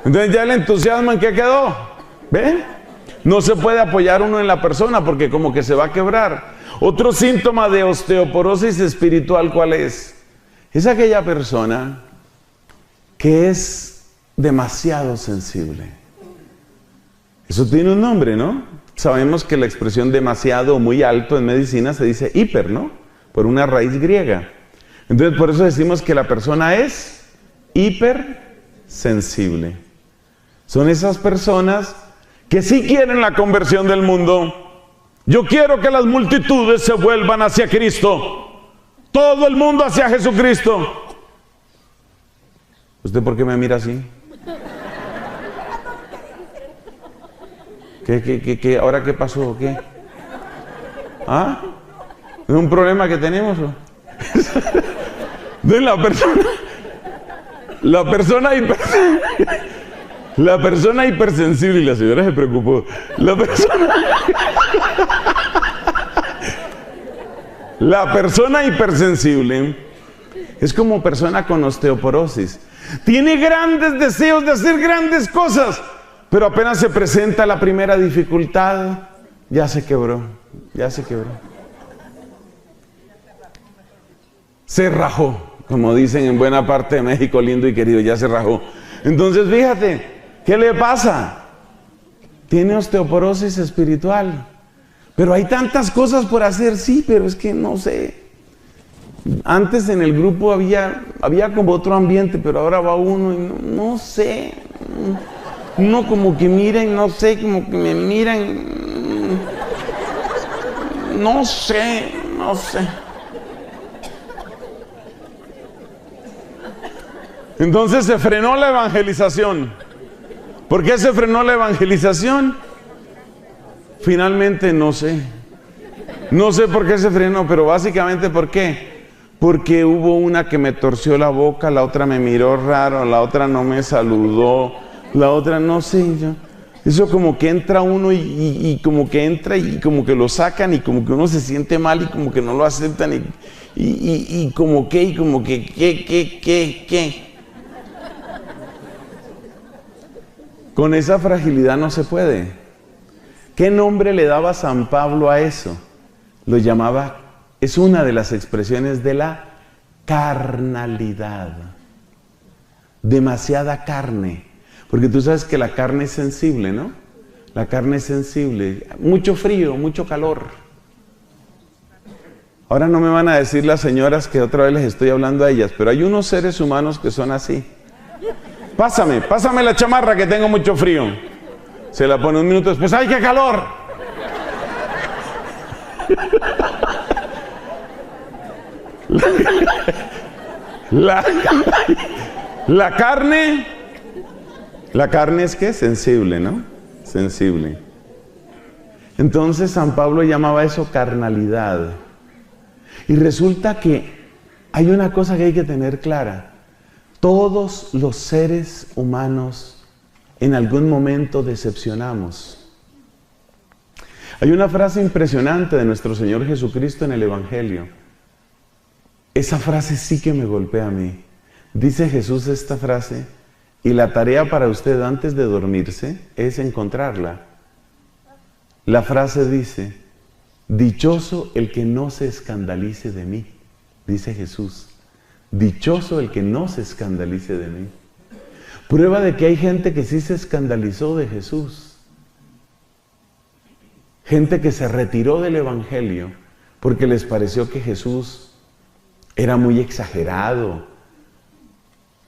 Entonces ya el entusiasmo, ¿en qué quedó? ¿Ven? No se puede apoyar uno en la persona porque como que se va a quebrar. Otro síntoma de osteoporosis espiritual, ¿cuál es? Es aquella persona que es demasiado sensible. Eso tiene un nombre, ¿no? Sabemos que la expresión demasiado o muy alto en medicina se dice hiper, ¿no? Por una raíz griega. Entonces, por eso decimos que la persona es hipersensible. Son esas personas que sí quieren la conversión del mundo. Yo quiero que las multitudes se vuelvan hacia Cristo. Todo el mundo hacia Jesucristo. ¿Usted por qué me mira así? ¿Qué? ¿Ahora qué pasó? ¿Qué? ¿Ah? ¿Es un problema que tenemos? De la persona hipersensible, y la señora se preocupó. La persona hipersensible es como persona con osteoporosis. Tiene grandes deseos de hacer grandes cosas, pero apenas se presenta la primera dificultad, ya se quebró. Se rajó, como dicen en buena parte de México, lindo y querido, ya se rajó. Entonces, fíjate, ¿qué le pasa? Tiene osteoporosis espiritual. Pero hay tantas cosas por hacer, sí, pero es que no sé. Antes en el grupo había como otro ambiente, pero ahora va uno y no sé. Uno como que mira y no sé, como que me miran. No sé. Entonces se frenó la evangelización. ¿Por qué se frenó la evangelización? Finalmente no sé. No sé por qué se frenó, pero básicamente ¿por qué? Porque hubo una que me torció la boca, la otra me miró raro, la otra no me saludó, la otra no sé. Eso como que entra uno y como que entra y como que lo sacan y como que uno se siente mal y como que no lo aceptan y como que, ¿qué? Con esa fragilidad no se puede. ¿Qué nombre le daba San Pablo a eso? Lo llamaba, es una de las expresiones de la carnalidad. Demasiada carne. Porque tú sabes que la carne es sensible, ¿no? La carne es sensible. Mucho frío, mucho calor. Ahora no me van a decir las señoras que otra vez les estoy hablando a ellas, pero hay unos seres humanos que son así. Pásame la chamarra que tengo mucho frío. Se la pone un minuto después, ¡ay, qué calor! La carne es que sensible, ¿no? Sensible. Entonces San Pablo llamaba eso carnalidad. Y resulta que hay una cosa que hay que tener clara. Todos los seres humanos en algún momento decepcionamos. Hay una frase impresionante de nuestro Señor Jesucristo en el Evangelio. Esa frase sí que me golpea a mí. Dice Jesús esta frase, y la tarea para usted antes de dormirse es encontrarla. La frase dice, dichoso el que no se escandalice de mí, dice Jesús. Dichoso el que no se escandalice de mí. Prueba de que hay gente que sí se escandalizó de Jesús. Gente que se retiró del Evangelio porque les pareció que Jesús era muy exagerado.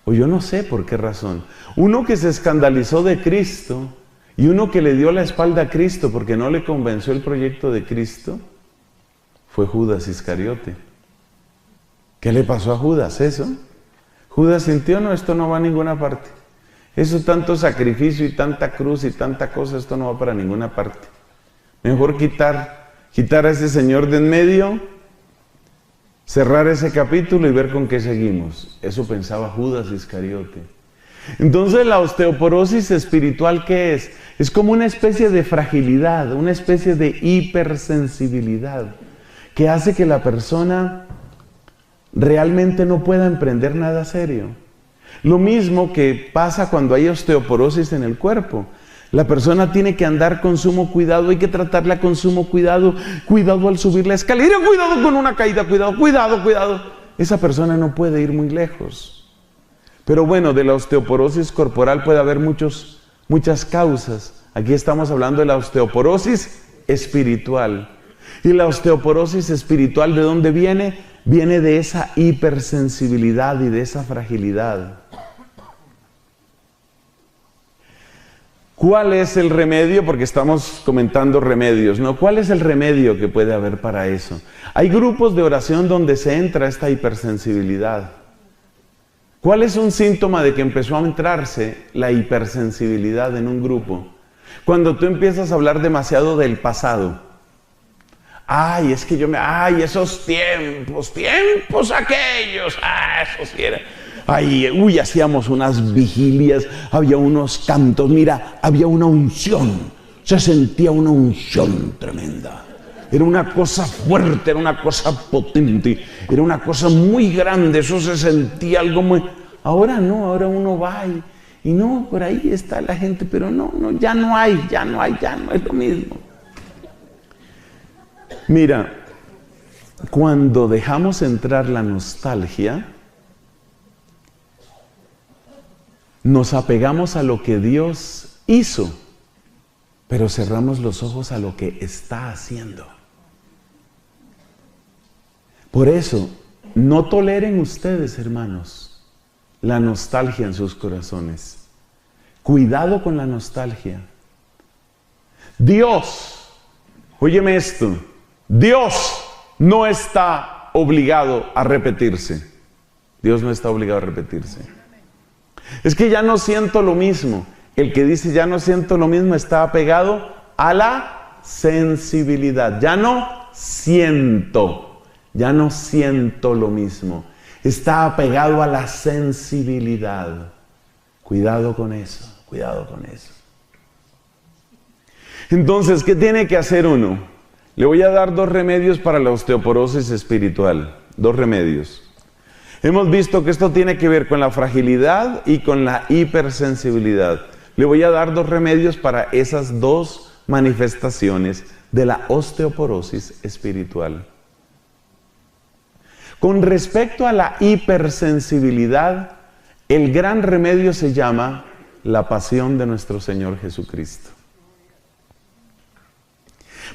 O yo no sé por qué razón. Uno que se escandalizó de Cristo y uno que le dio la espalda a Cristo porque no le convenció el proyecto de Cristo fue Judas Iscariote. ¿Qué le pasó a Judas? ¿Eso? Judas sintió, no, esto no va a ninguna parte. Eso tanto sacrificio y tanta cruz y tanta cosa, esto no va para ninguna parte. Mejor quitar a ese señor de en medio, cerrar ese capítulo y ver con qué seguimos. Eso pensaba Judas Iscariote. Entonces la osteoporosis espiritual, ¿qué es? Es como una especie de fragilidad, una especie de hipersensibilidad que hace que la persona realmente no pueda emprender nada serio. Lo mismo que pasa cuando hay osteoporosis en el cuerpo. La persona tiene que andar con sumo cuidado, hay que tratarla con sumo cuidado, cuidado al subir la escalera, cuidado con una caída, cuidado. Esa persona no puede ir muy lejos. Pero bueno, de la osteoporosis corporal puede haber muchas causas. Aquí estamos hablando de la osteoporosis espiritual. Y la osteoporosis espiritual, ¿de dónde viene? Viene de esa hipersensibilidad y de esa fragilidad. ¿Cuál es el remedio? Porque estamos comentando remedios, ¿no? ¿Cuál es el remedio que puede haber para eso? Hay grupos de oración donde se entra esta hipersensibilidad. ¿Cuál es un síntoma de que empezó a entrarse la hipersensibilidad en un grupo? Cuando tú empiezas a hablar demasiado del pasado. Ay, es que esos tiempos aquellos, eso sí era. Ay, hacíamos unas vigilias, había unos cantos, mira, había una unción, se sentía una unción tremenda. Era una cosa fuerte, era una cosa potente, era una cosa muy grande, eso se sentía algo muy... Ahora no, ahora uno va y no, por ahí está la gente, pero no, ya no es lo mismo. Mira, cuando dejamos entrar la nostalgia, nos apegamos a lo que Dios hizo, pero cerramos los ojos a lo que está haciendo. Por eso, no toleren ustedes, hermanos, la nostalgia en sus corazones. Cuidado con la nostalgia. Dios, óyeme esto, Dios no está obligado a repetirse. Dios no está obligado a repetirse. Es que ya no siento lo mismo. El que dice ya no siento lo mismo está apegado a la sensibilidad. Ya no siento lo mismo. Está apegado a la sensibilidad. Cuidado con eso. Entonces, ¿qué tiene que hacer uno? Le voy a dar 2 remedios para la osteoporosis espiritual. 2 remedios. Hemos visto que esto tiene que ver con la fragilidad y con la hipersensibilidad. Le voy a dar 2 remedios para esas 2 manifestaciones de la osteoporosis espiritual. Con respecto a la hipersensibilidad, el gran remedio se llama la pasión de nuestro Señor Jesucristo.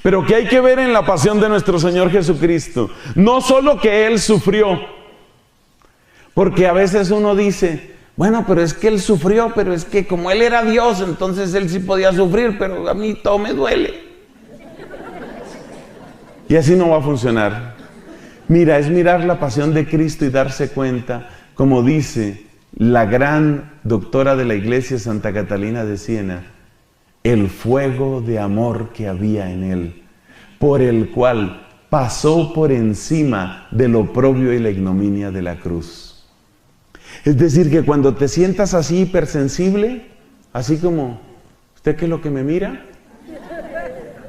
Pero ¿qué hay que ver en la pasión de nuestro Señor Jesucristo? No solo que Él sufrió, porque a veces uno dice, bueno, pero es que Él sufrió, pero es que como Él era Dios, entonces Él sí podía sufrir, pero a mí todo me duele. Y así no va a funcionar. Mira, es mirar la pasión de Cristo y darse cuenta, como dice la gran doctora de la iglesia Santa Catalina de Siena, el fuego de amor que había en Él, por el cual pasó por encima del oprobio y la ignominia de la cruz. Es decir, que cuando te sientas así hipersensible, así como, ¿usted qué es lo que me mira?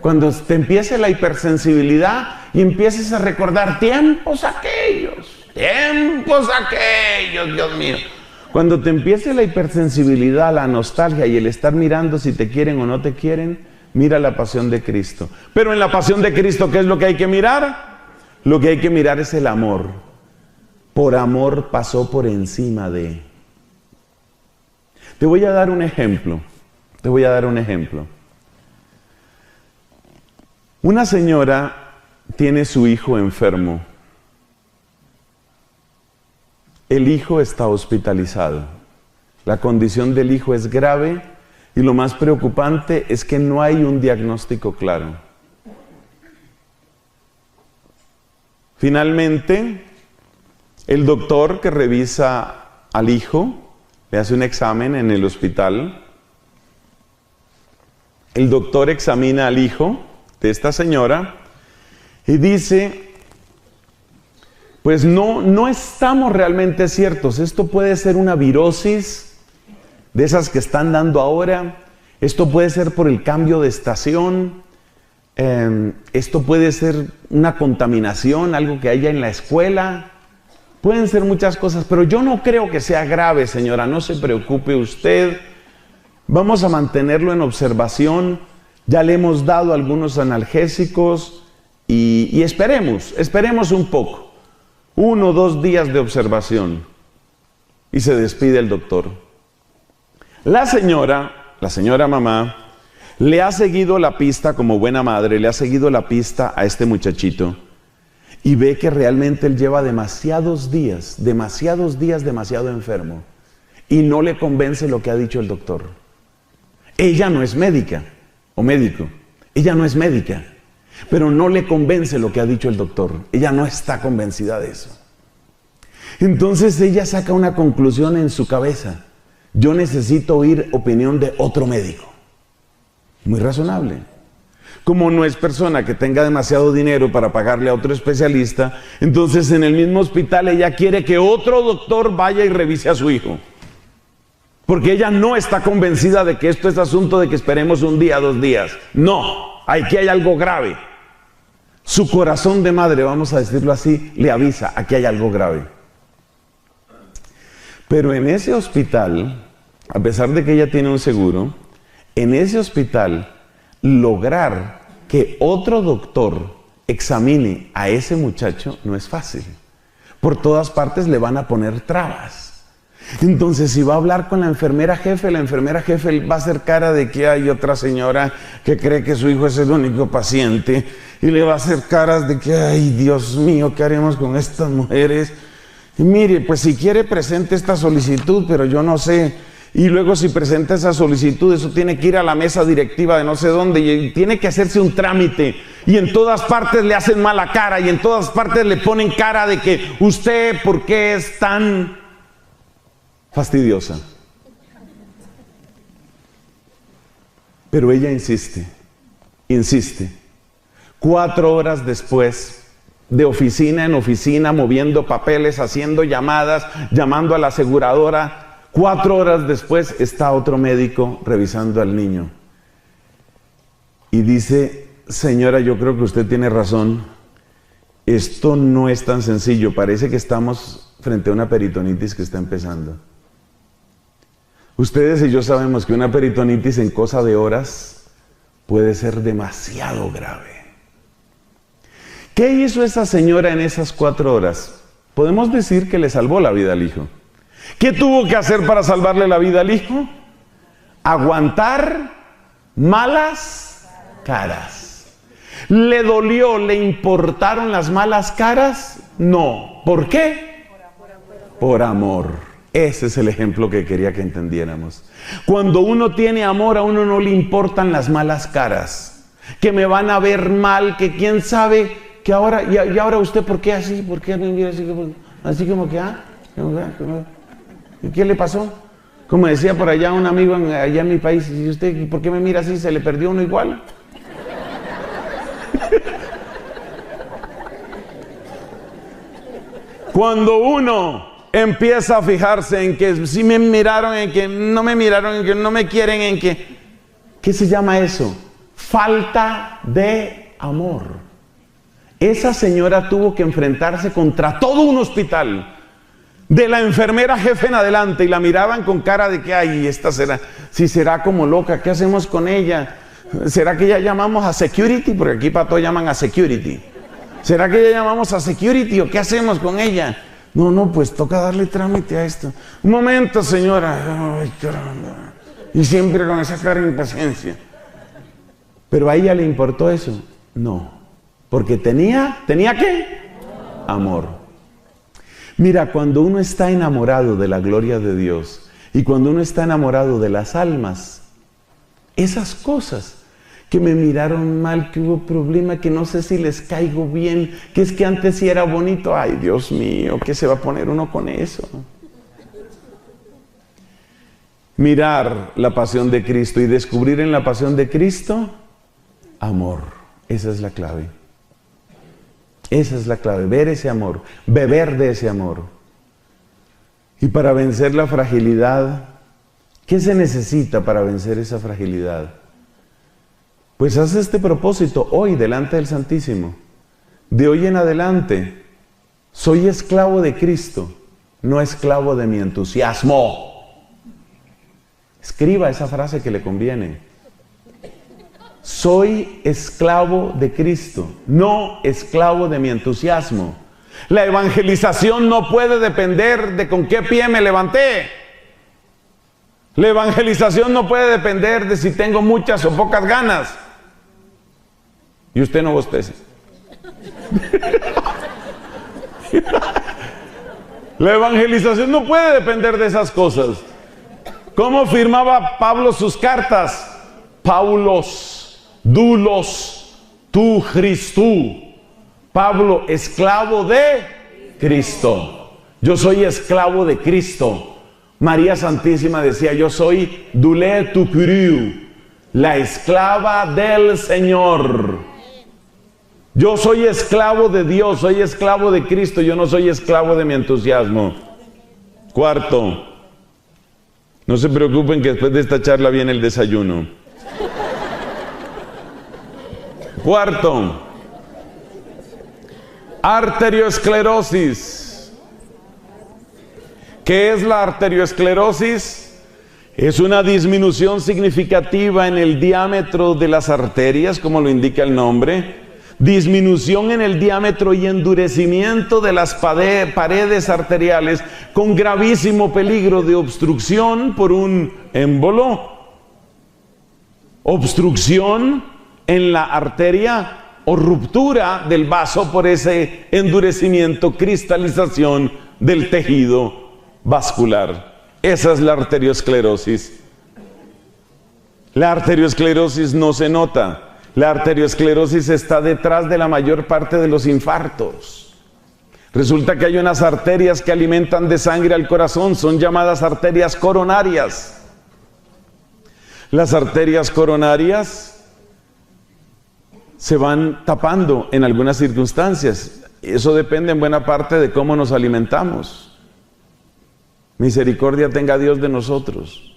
Cuando te empiece la hipersensibilidad y empieces a recordar tiempos aquellos, Dios mío. Cuando te empiece la hipersensibilidad, la nostalgia y el estar mirando si te quieren o no te quieren, mira la pasión de Cristo. Pero en la pasión de Cristo, ¿qué es lo que hay que mirar? Lo que hay que mirar es el amor. Por amor pasó por encima de. Te voy a dar un ejemplo. Una señora tiene su hijo enfermo. El hijo está hospitalizado. La condición del hijo es grave y lo más preocupante es que no hay un diagnóstico claro. Finalmente, el doctor que revisa al hijo le hace un examen en el hospital. El doctor examina al hijo de esta señora y dice, pues no estamos realmente ciertos. Esto puede ser una virosis de esas que están dando ahora. Esto puede ser por el cambio de estación. Esto puede ser una contaminación, algo que haya en la escuela. Pueden ser muchas cosas, pero yo no creo que sea grave, señora. No se preocupe usted. Vamos a mantenerlo en observación. Ya le hemos dado algunos analgésicos y esperemos un poco. 1 o 2 días de observación. Y se despide el doctor. La señora mamá, le ha seguido la pista como buena madre, le ha seguido la pista a este muchachito. Y ve que realmente él lleva demasiados días demasiado enfermo. Y no le convence lo que ha dicho el doctor. Ella no es médica o médico. Ella no es médica. Pero no le convence lo que ha dicho el doctor. Ella no está convencida de eso. Entonces ella saca una conclusión en su cabeza. Yo necesito oír opinión de otro médico. Muy razonable. Como no es persona que tenga demasiado dinero para pagarle a otro especialista, entonces en el mismo hospital ella quiere que otro doctor vaya y revise a su hijo. Porque ella no está convencida de que esto es asunto de que esperemos 1 día, 2 días. No, aquí hay algo grave. Su corazón de madre, vamos a decirlo así, le avisa, aquí hay algo grave. Pero en ese hospital, a pesar de que ella tiene un seguro, en ese hospital, lograr que otro doctor examine a ese muchacho no es fácil. Por todas partes le van a poner trabas. Entonces, si va a hablar con la enfermera jefe va a hacer cara de que hay otra señora que cree que su hijo es el único paciente y le va a hacer caras de que, ay, Dios mío, ¿qué haremos con estas mujeres? Y mire, pues si quiere presente esta solicitud, pero yo no sé. Y luego si presenta esa solicitud, eso tiene que ir a la mesa directiva de no sé dónde y tiene que hacerse un trámite. Y en todas partes le hacen mala cara y en todas partes le ponen cara de que usted, ¿por qué es tan fastidiosa? Pero ella insiste. 4 horas después, de oficina en oficina, moviendo papeles, haciendo llamadas, llamando a la aseguradora. 4 horas después está otro médico revisando al niño. Y dice, señora, yo creo que usted tiene razón. Esto no es tan sencillo. Parece que estamos frente a una peritonitis que está empezando. Ustedes y yo sabemos que una peritonitis en cosa de horas puede ser demasiado grave. ¿Qué hizo esa señora en esas 4 horas? Podemos decir que le salvó la vida al hijo. ¿Qué tuvo que hacer para salvarle la vida al hijo? Aguantar malas caras. ¿Le dolió, le importaron las malas caras? No. ¿Por qué? Por amor. Ese es el ejemplo que quería que entendiéramos. Cuando uno tiene amor, a uno no le importan las malas caras. Que me van a ver mal, que quién sabe, que ahora, y ahora usted, ¿por qué así? ¿Por qué me mira así como que, ¿y qué le pasó? Como decía por allá un amigo allá en mi país, ¿y usted por qué me mira así? ¿Se le perdió uno igual? Cuando uno empieza a fijarse en que si me miraron, en que no me miraron, en que no me quieren, en que... ¿Qué se llama eso? Falta de amor. Esa señora tuvo que enfrentarse contra todo un hospital. De la enfermera jefe en adelante, y la miraban con cara de que, ay, esta será, si será como loca, ¿qué hacemos con ella? ¿Será que ya llamamos a security? Porque aquí para todo llaman a security. ¿Será que ya llamamos a security o qué hacemos con ella? No, pues toca darle trámite a esto. Un momento, señora. Ay, caramba. Y siempre con esa cara de impaciencia. ¿Pero a ella le importó eso? No. Porque tenía ¿qué? Amor. Mira, cuando uno está enamorado de la gloria de Dios y cuando uno está enamorado de las almas, esas cosas que me miraron mal, que hubo problema, que no sé si les caigo bien, que es que antes sí era bonito, ay Dios mío, ¿qué se va a poner uno con eso? Mirar la pasión de Cristo y descubrir en la pasión de Cristo amor. Esa es la clave. Esa es la clave, ver ese amor, beber de ese amor. Y para vencer la fragilidad, ¿qué se necesita para vencer esa fragilidad? Pues haz este propósito hoy delante del Santísimo. De hoy en adelante, soy esclavo de Cristo, no esclavo de mi entusiasmo. Escriba esa frase que le conviene. Soy esclavo de Cristo, no esclavo de mi entusiasmo. La evangelización no puede depender de con qué pie me levanté. La evangelización no puede depender de si tengo muchas o pocas ganas. Y usted no bostece. La evangelización no puede depender de esas cosas. ¿Cómo firmaba Pablo sus cartas? Paulos, dulos, tu Christu. Pablo, esclavo de Cristo. Yo soy esclavo de Cristo. María Santísima decía, yo soy dulé tu Kyriou, la esclava del Señor. Yo soy esclavo de Dios, soy esclavo de Cristo, yo no soy esclavo de mi entusiasmo. Cuarto, no se preocupen que después de esta charla viene el desayuno. Cuarto, arteriosclerosis. ¿Qué es la arteriosclerosis? Es una disminución significativa en el diámetro de las arterias, como lo indica el nombre. Disminución en el diámetro y endurecimiento de las paredes arteriales, con gravísimo peligro de obstrucción por un émbolo, obstrucción en la arteria o ruptura del vaso por ese endurecimiento, cristalización del tejido vascular. Esa es la arteriosclerosis. La arteriosclerosis no se nota. La arteriosclerosis está detrás de la mayor parte de los infartos. Resulta que hay unas arterias que alimentan de sangre al corazón, son llamadas arterias coronarias. Las arterias coronarias se van tapando en algunas circunstancias. Eso depende en buena parte de cómo nos alimentamos. Misericordia tenga Dios de nosotros.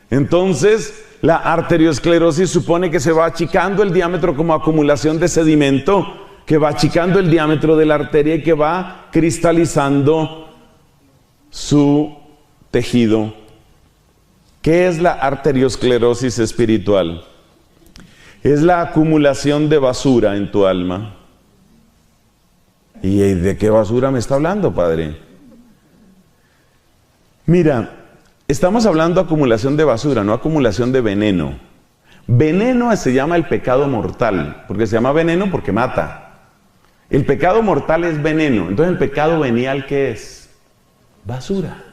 Entonces, la arteriosclerosis supone que se va achicando el diámetro como acumulación de sedimento, que va achicando el diámetro de la arteria y que va cristalizando su tejido. ¿Qué es la arteriosclerosis espiritual? Es la acumulación de basura en tu alma. ¿Y de qué basura me está hablando, Padre? Mira, estamos hablando de acumulación de basura, no acumulación de veneno. Veneno se llama el pecado mortal, porque se llama veneno porque mata. El pecado mortal es veneno. Entonces, ¿el pecado venial qué es? Basura.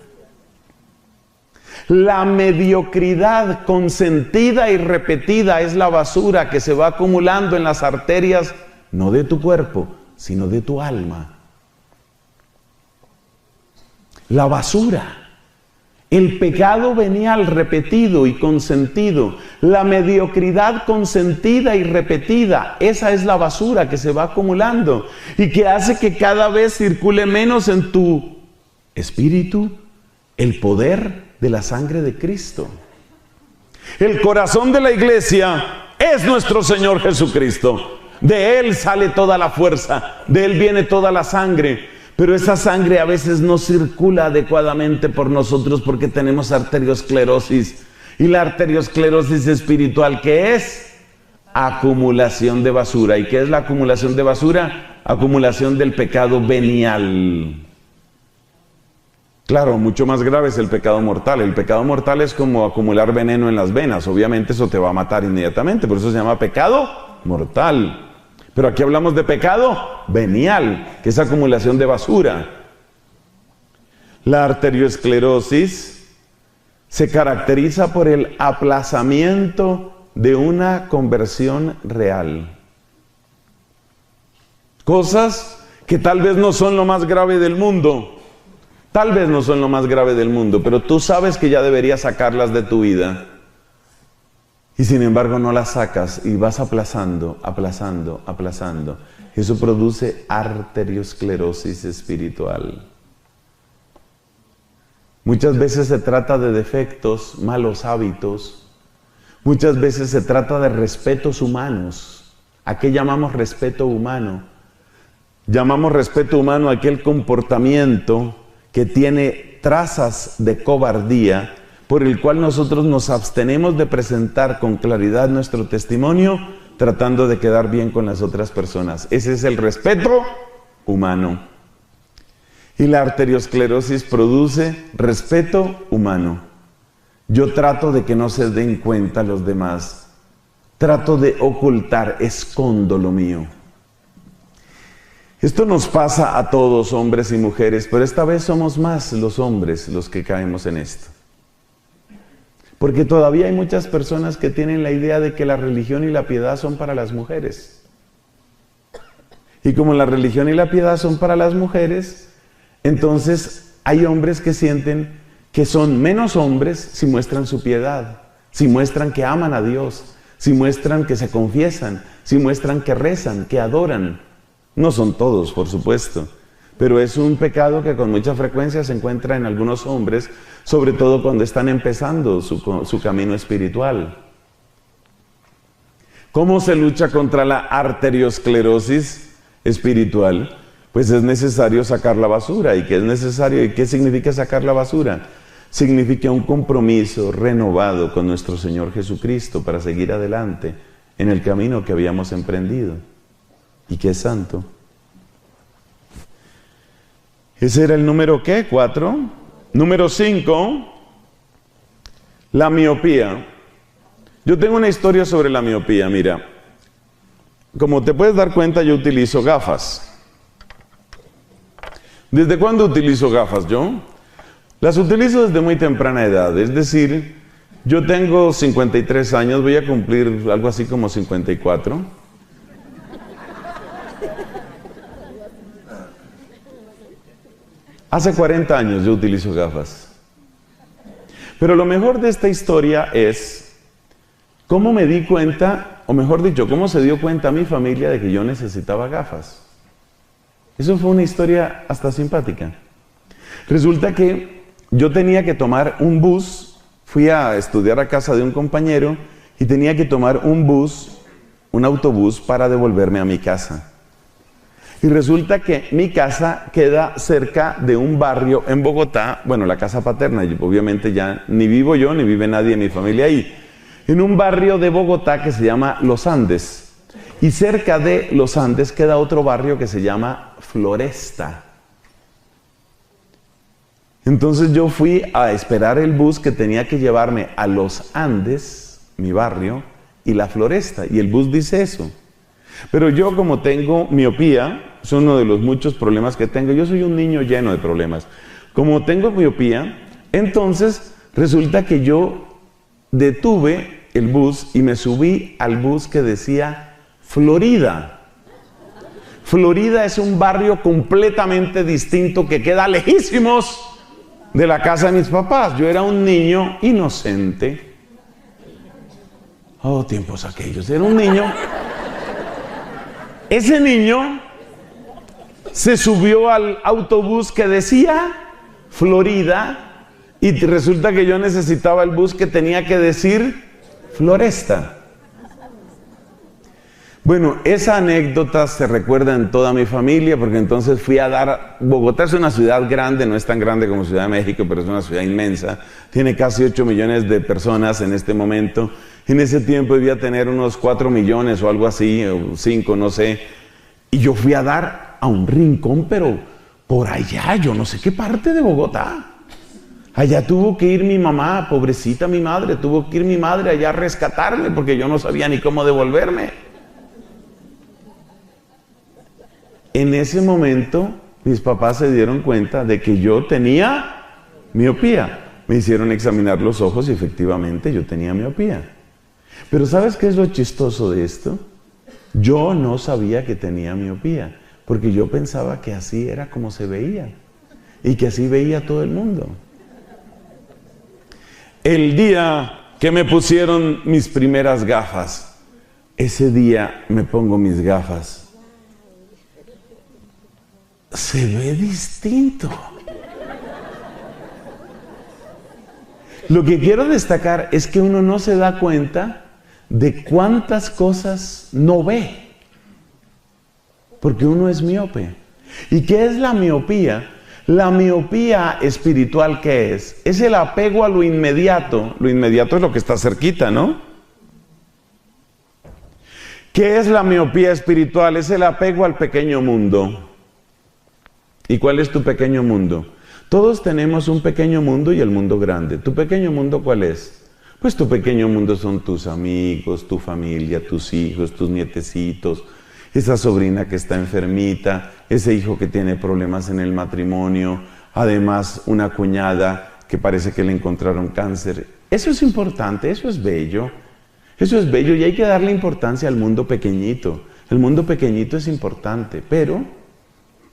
La mediocridad consentida y repetida es la basura que se va acumulando en las arterias, no de tu cuerpo, sino de tu alma. La basura. El pecado venial repetido y consentido, la mediocridad consentida y repetida, esa es la basura que se va acumulando y que hace que cada vez circule menos en tu espíritu el poder de la sangre de Cristo. El corazón de la iglesia es nuestro Señor Jesucristo. De Él sale toda la fuerza, de Él viene toda la sangre. Pero esa sangre a veces no circula adecuadamente por nosotros porque tenemos arteriosclerosis. Y la arteriosclerosis espiritual, ¿qué es? Acumulación de basura. ¿Y qué es la acumulación de basura? Acumulación del pecado venial. Claro, mucho más grave es el pecado mortal. El pecado mortal es como acumular veneno en las venas. Obviamente eso te va a matar inmediatamente. Por eso se llama pecado mortal. Pero aquí hablamos de pecado venial, que es acumulación de basura. La arteriosclerosis se caracteriza por el aplazamiento de una conversión real. Cosas que tal vez no son lo más grave del mundo. Tal vez no son lo más grave del mundo, pero tú sabes que ya deberías sacarlas de tu vida. Y sin embargo no las sacas y vas aplazando, aplazando, aplazando. Eso produce arteriosclerosis espiritual. Muchas veces se trata de defectos, malos hábitos. Muchas veces se trata de respetos humanos. ¿A qué llamamos respeto humano? Llamamos respeto humano a aquel comportamiento que tiene trazas de cobardía, por el cual nosotros nos abstenemos de presentar con claridad nuestro testimonio, tratando de quedar bien con las otras personas. Ese es el respeto humano. Y la arteriosclerosis produce respeto humano. Yo trato de que no se den cuenta los demás. Trato de ocultar, escondo lo mío. Esto nos pasa a todos, hombres y mujeres, pero esta vez somos más los hombres los que caemos en esto. Porque todavía hay muchas personas que tienen la idea de que la religión y la piedad son para las mujeres. Y como la religión y la piedad son para las mujeres, entonces hay hombres que sienten que son menos hombres si muestran su piedad, si muestran que aman a Dios, si muestran que se confiesan, si muestran que rezan, que adoran. No son todos, por supuesto, pero es un pecado que con mucha frecuencia se encuentra en algunos hombres, sobre todo cuando están empezando su camino espiritual. ¿Cómo se lucha contra la arteriosclerosis espiritual? Pues es necesario sacar la basura. ¿Y qué es necesario? ¿Y qué significa sacar la basura? Significa un compromiso renovado con nuestro Señor Jesucristo para seguir adelante en el camino que habíamos emprendido y que es santo. Ese era el número ¿qué? 4. Número 5, la miopía. Yo tengo una historia sobre la miopía, mira. Como te puedes dar cuenta, yo utilizo gafas. ¿Desde cuándo utilizo gafas yo? Las utilizo desde muy temprana edad, es decir, yo tengo 53 años, voy a cumplir algo así como 54. Hace 40 años yo utilizo gafas. Pero lo mejor de esta historia es cómo me di cuenta, o mejor dicho, cómo se dio cuenta mi familia de que yo necesitaba gafas. Eso fue una historia hasta simpática. Resulta que yo tenía que tomar un bus, fui a estudiar a casa de un compañero y tenía que tomar un bus, un autobús para devolverme a mi casa. Y resulta que mi casa queda cerca de un barrio en Bogotá, bueno, la casa paterna, obviamente ya ni vivo yo ni vive nadie de mi familia ahí, en un barrio de Bogotá que se llama Los Andes. Y cerca de Los Andes queda otro barrio que se llama Floresta. Entonces yo fui a esperar el bus que tenía que llevarme a Los Andes, mi barrio, y la Floresta. Y el bus dice eso. Pero yo, como tengo miopía, es uno de los muchos problemas que tengo. Yo soy un niño lleno de problemas. Como tengo miopía, entonces resulta que yo detuve el bus y me subí al bus que decía Florida. Florida es un barrio completamente distinto que queda lejísimos de la casa de mis papás. Yo era un niño inocente. Oh, tiempos aquellos. Era un niño. Ese niño se subió al autobús que decía Florida y resulta que yo necesitaba el bus que tenía que decir Floresta. Bueno, esa anécdota se recuerda en toda mi familia porque entonces fui a dar... Bogotá es una ciudad grande, no es tan grande como Ciudad de México, pero es una ciudad inmensa. Tiene casi 8 millones de personas en este momento. En ese tiempo debía tener unos 4 millones o algo así, o 5, no sé. Y yo fui a dar a un rincón, pero por allá, yo no sé qué parte de Bogotá. Allá tuvo que ir mi mamá, pobrecita mi madre, tuvo que ir mi madre allá a rescatarme porque yo no sabía ni cómo devolverme. En ese momento, mis papás se dieron cuenta de que yo tenía miopía. Me hicieron examinar los ojos y efectivamente yo tenía miopía. Pero ¿sabes qué es lo chistoso de esto? Yo no sabía que tenía miopía, porque yo pensaba que así era como se veía y que así veía todo el mundo. El día que me pusieron mis primeras gafas, ese día me pongo mis gafas. Se ve distinto. Lo que quiero destacar es que uno no se da cuenta de cuántas cosas no ve, porque uno es miope. ¿Y qué es la miopía? La miopía espiritual, ¿qué es? Es el apego a lo inmediato. Lo inmediato es lo que está cerquita, ¿no? ¿Qué es la miopía espiritual? Es el apego al pequeño mundo. ¿Y cuál es tu pequeño mundo? Todos tenemos un pequeño mundo y el mundo grande. ¿Tu pequeño mundo cuál es? Pues tu pequeño mundo son tus amigos, tu familia, tus hijos, tus nietecitos, esa sobrina que está enfermita, ese hijo que tiene problemas en el matrimonio, además una cuñada que parece que le encontraron cáncer. Eso es importante, eso es bello. Eso es bello y hay que darle importancia al mundo pequeñito. El mundo pequeñito es importante, pero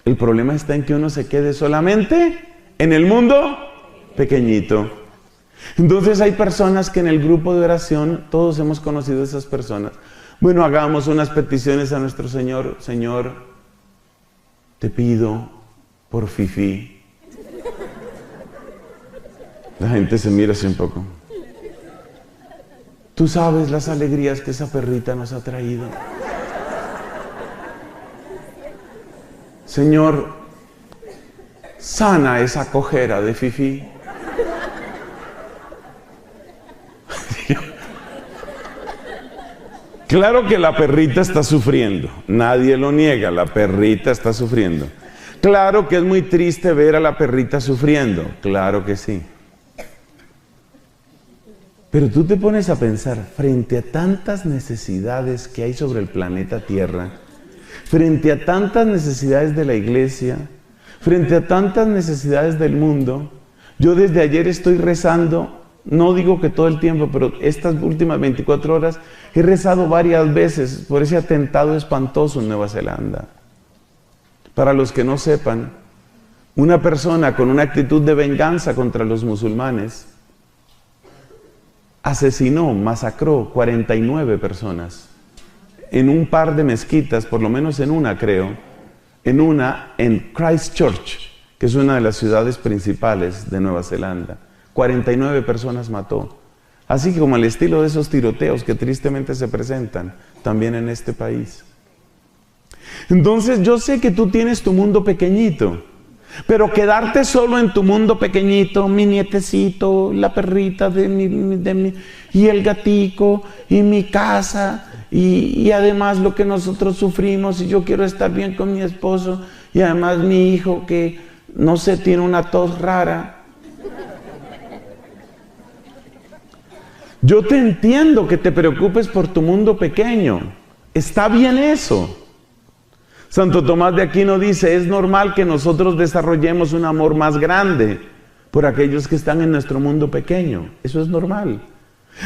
el problema está en que uno se quede solamente en el mundo pequeñito. Entonces hay personas que en el grupo de oración, todos hemos conocido a esas personas. Bueno, hagamos unas peticiones a nuestro Señor. Señor, te pido por Fifi. La gente se mira así un poco. Tú sabes las alegrías que esa perrita nos ha traído. Señor, sana esa cojera de Fifi. Claro que la perrita está sufriendo, nadie lo niega, la perrita está sufriendo. Claro que es muy triste ver a la perrita sufriendo, claro que sí. Pero tú te pones a pensar, frente a tantas necesidades que hay sobre el planeta Tierra, frente a tantas necesidades de la iglesia, frente a tantas necesidades del mundo, yo desde ayer estoy rezando. No digo que todo el tiempo, pero estas últimas 24 horas he rezado varias veces por ese atentado espantoso en Nueva Zelanda. Para los que no sepan, una persona con una actitud de venganza contra los musulmanes asesinó, masacró 49 personas en un par de mezquitas, por lo menos en una creo, en Christchurch, que es una de las ciudades principales de Nueva Zelanda. 49 personas mató. Así como al estilo de esos tiroteos que tristemente se presentan también en este país. Entonces yo sé que tú tienes tu mundo pequeñito, pero quedarte solo en tu mundo pequeñito, mi nietecito, la perrita y el gatico, y mi casa, y además lo que nosotros sufrimos, y yo quiero estar bien con mi esposo, y además mi hijo que, no sé, tiene una tos rara. Yo te entiendo que te preocupes por tu mundo pequeño. Está bien eso. Santo Tomás de Aquino dice, es normal que nosotros desarrollemos un amor más grande por aquellos que están en nuestro mundo pequeño. Eso es normal.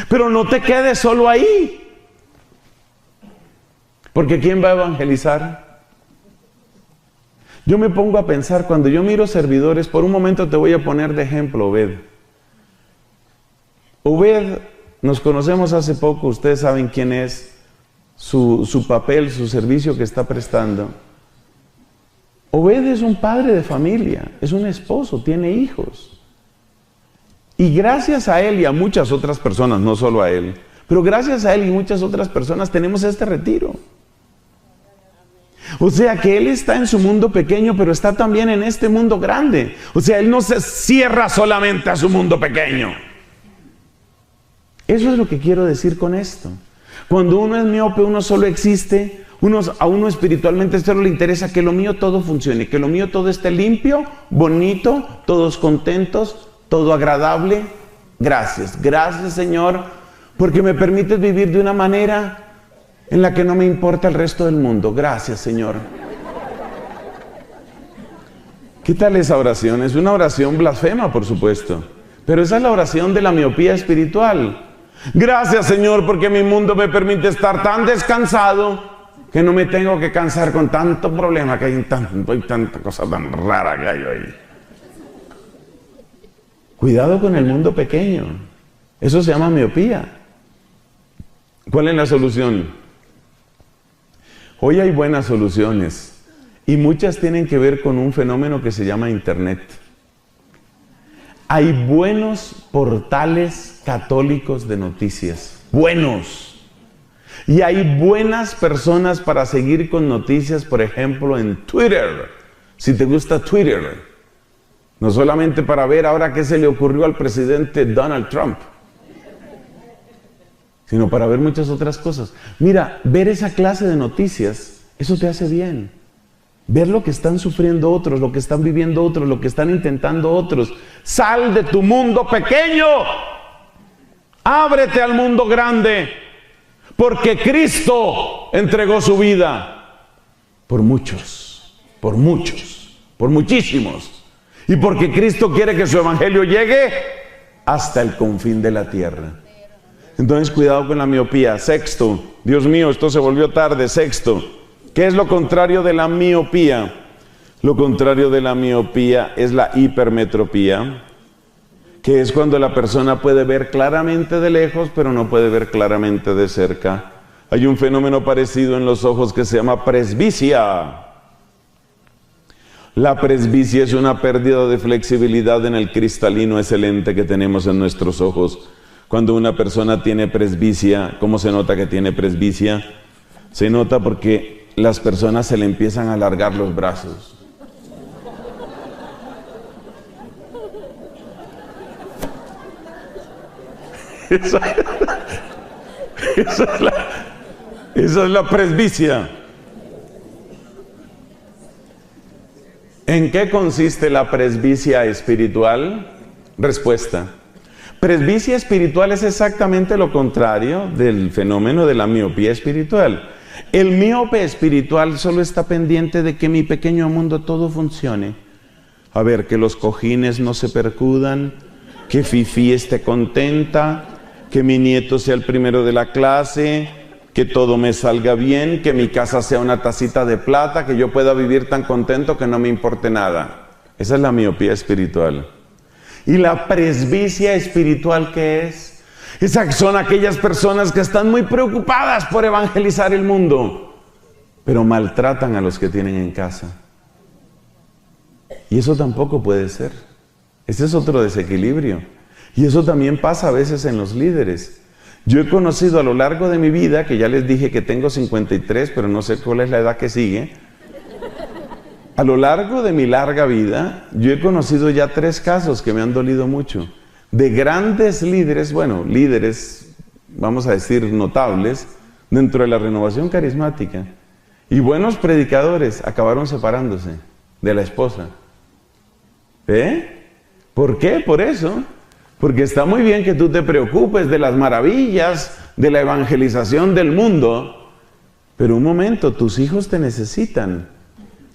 Pero no te quedes solo ahí. Porque ¿quién va a evangelizar? Yo me pongo a pensar, cuando yo miro servidores, por un momento te voy a poner de ejemplo, Obed. Obed, nos conocemos hace poco, ustedes saben quién es, su papel, su servicio que está prestando. Obed es un padre de familia, es un esposo, tiene hijos. Y gracias a él y a muchas otras personas, no solo a él, pero gracias a él y muchas otras personas tenemos este retiro. O sea que él está en su mundo pequeño, pero está también en este mundo grande. O sea, él no se cierra solamente a su mundo pequeño. Eso es lo que quiero decir con esto. Cuando uno es miope, uno solo existe, a uno espiritualmente solo le interesa que lo mío todo funcione, que lo mío todo esté limpio, bonito, todos contentos, todo agradable. Gracias, gracias Señor, porque me permites vivir de una manera en la que no me importa el resto del mundo. Gracias Señor. ¿Qué tal esa oración? Es una oración blasfema, por supuesto, pero esa es la oración de la miopía espiritual. Gracias Señor porque mi mundo me permite estar tan descansado que no me tengo que cansar con tanto problema que hay tanta cosa tan rara que hay hoy. Cuidado con el mundo pequeño. Eso se llama miopía. ¿Cuál es la solución? Hoy hay buenas soluciones y muchas tienen que ver con un fenómeno que se llama Internet. Hay buenos portales católicos de noticias, buenos. Y hay buenas personas para seguir con noticias, por ejemplo, en Twitter. Si te gusta Twitter, No solamente para ver ahora qué se le ocurrió al presidente Donald Trump, sino para ver muchas otras cosas. Mira, ver esa clase de noticias, eso te hace bien. Ver lo que están sufriendo otros, lo que están viviendo otros, lo que están intentando otros. Sal de tu mundo pequeño. Ábrete al mundo grande. Porque Cristo entregó su vida por muchos, por muchos, por muchísimos. Y porque Cristo quiere que su evangelio llegue hasta el confín de la tierra. Entonces, cuidado con la miopía. Sexto, Dios mío, esto se volvió tarde. Sexto, ¿qué es lo contrario de la miopía? Lo contrario de la miopía es la hipermetropía, que es cuando la persona puede ver claramente de lejos, pero no puede ver claramente de cerca. Hay un fenómeno parecido en los ojos que se llama presbicia. La presbicia es una pérdida de flexibilidad en el cristalino excelente que tenemos en nuestros ojos. Cuando una persona tiene presbicia, ¿cómo se nota que tiene presbicia? Se nota porque las personas se le empiezan a alargar los brazos. Esa es la presbicia. ¿En qué consiste la presbicia espiritual? Respuesta. Presbicia espiritual es exactamente lo contrario del fenómeno de la miopía espiritual. El miope espiritual solo está pendiente de que mi pequeño mundo todo funcione. A ver, que los cojines no se percudan, que Fifi esté contenta, que mi nieto sea el primero de la clase, que todo me salga bien, que mi casa sea una tacita de plata, que yo pueda vivir tan contento que no me importe nada. Esa es la miopía espiritual. ¿Y la presbicia espiritual qué es? Esas son aquellas personas que están muy preocupadas por evangelizar el mundo, pero maltratan a los que tienen en casa. Y eso tampoco puede ser. Ese es otro desequilibrio. Y eso también pasa a veces en los líderes. Yo he conocido a lo largo de mi vida, que ya les dije que tengo 53, pero no sé cuál es la edad que sigue. A lo largo de mi larga vida, yo he conocido ya 3 casos que me han dolido mucho. De grandes líderes, bueno, líderes, vamos a decir, notables, dentro de la renovación carismática. Y buenos predicadores acabaron separándose de la esposa. ¿Por qué? Por eso. Porque está muy bien que tú te preocupes de las maravillas de la evangelización del mundo, pero un momento, tus hijos te necesitan,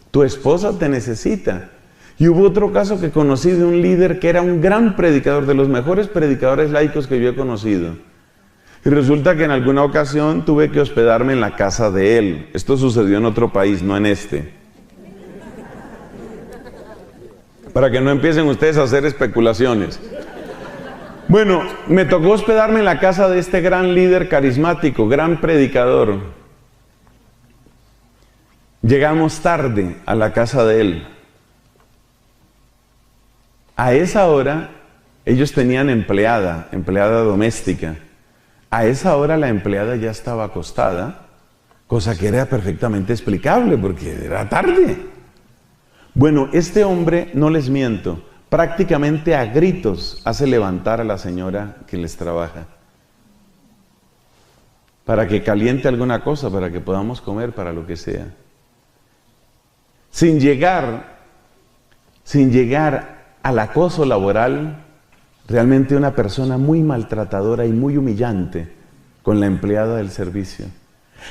tu esposa te necesita. Y hubo otro caso que conocí de un líder que era un gran predicador, de los mejores predicadores laicos que yo he conocido. Y resulta que en alguna ocasión tuve que hospedarme en la casa de él. Esto sucedió en otro país, no en este. Para que no empiecen ustedes a hacer especulaciones. Bueno, me tocó hospedarme en la casa de este gran líder carismático, gran predicador. Llegamos tarde a la casa de él. A esa hora, ellos tenían empleada doméstica. A esa hora la empleada ya estaba acostada, cosa que era perfectamente explicable porque era tarde. Bueno, este hombre, no les miento, prácticamente a gritos hace levantar a la señora que les trabaja para que caliente alguna cosa, para que podamos comer, para lo que sea. Sin llegar al acoso laboral, realmente una persona muy maltratadora y muy humillante con la empleada del servicio.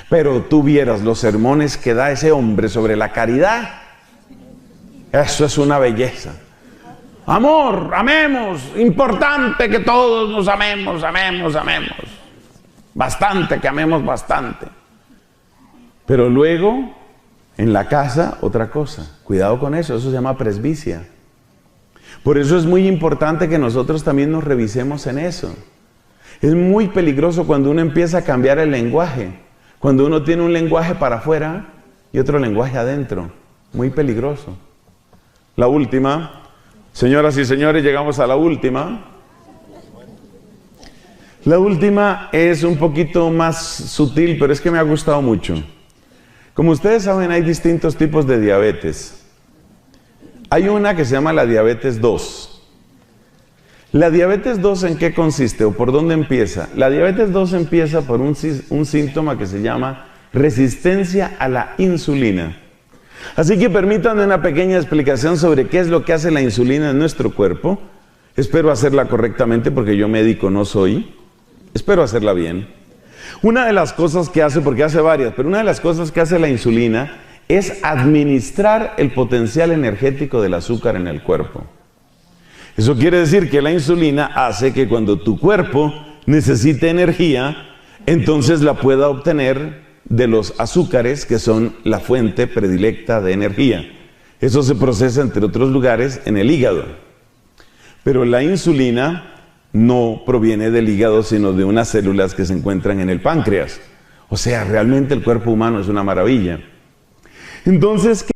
Pero tú vieras los sermones que da ese hombre sobre la caridad. Eso es una belleza. Amor, amemos, importante que todos nos amemos. Bastante, que amemos bastante. Pero luego, en la casa, otra cosa. Cuidado con eso, eso se llama presbicia. Por eso es muy importante que nosotros también nos revisemos en eso. Es muy peligroso cuando uno empieza a cambiar el lenguaje. Cuando uno tiene un lenguaje para afuera y otro lenguaje adentro. Muy peligroso. La última, señoras y señores, llegamos a la última. La última es un poquito más sutil, pero es que me ha gustado mucho. Como ustedes saben, hay distintos tipos de diabetes. Hay una que se llama la diabetes 2. ¿La diabetes 2 en qué consiste o por dónde empieza? La diabetes 2 empieza por un síntoma que se llama resistencia a la insulina. Así que permítanme una pequeña explicación sobre qué es lo que hace la insulina en nuestro cuerpo. Espero hacerla correctamente porque yo médico no soy. Espero hacerla bien. Una de las cosas que hace, porque hace varias, pero una de las cosas que hace la insulina es administrar el potencial energético del azúcar en el cuerpo. Eso quiere decir que la insulina hace que cuando tu cuerpo necesite energía, entonces la pueda obtener de los azúcares que son la fuente predilecta de energía. Eso se procesa, entre otros lugares, en el hígado. Pero la insulina no proviene del hígado, sino de unas células que se encuentran en el páncreas. O sea, realmente el cuerpo humano es una maravilla. Entonces, ¿qué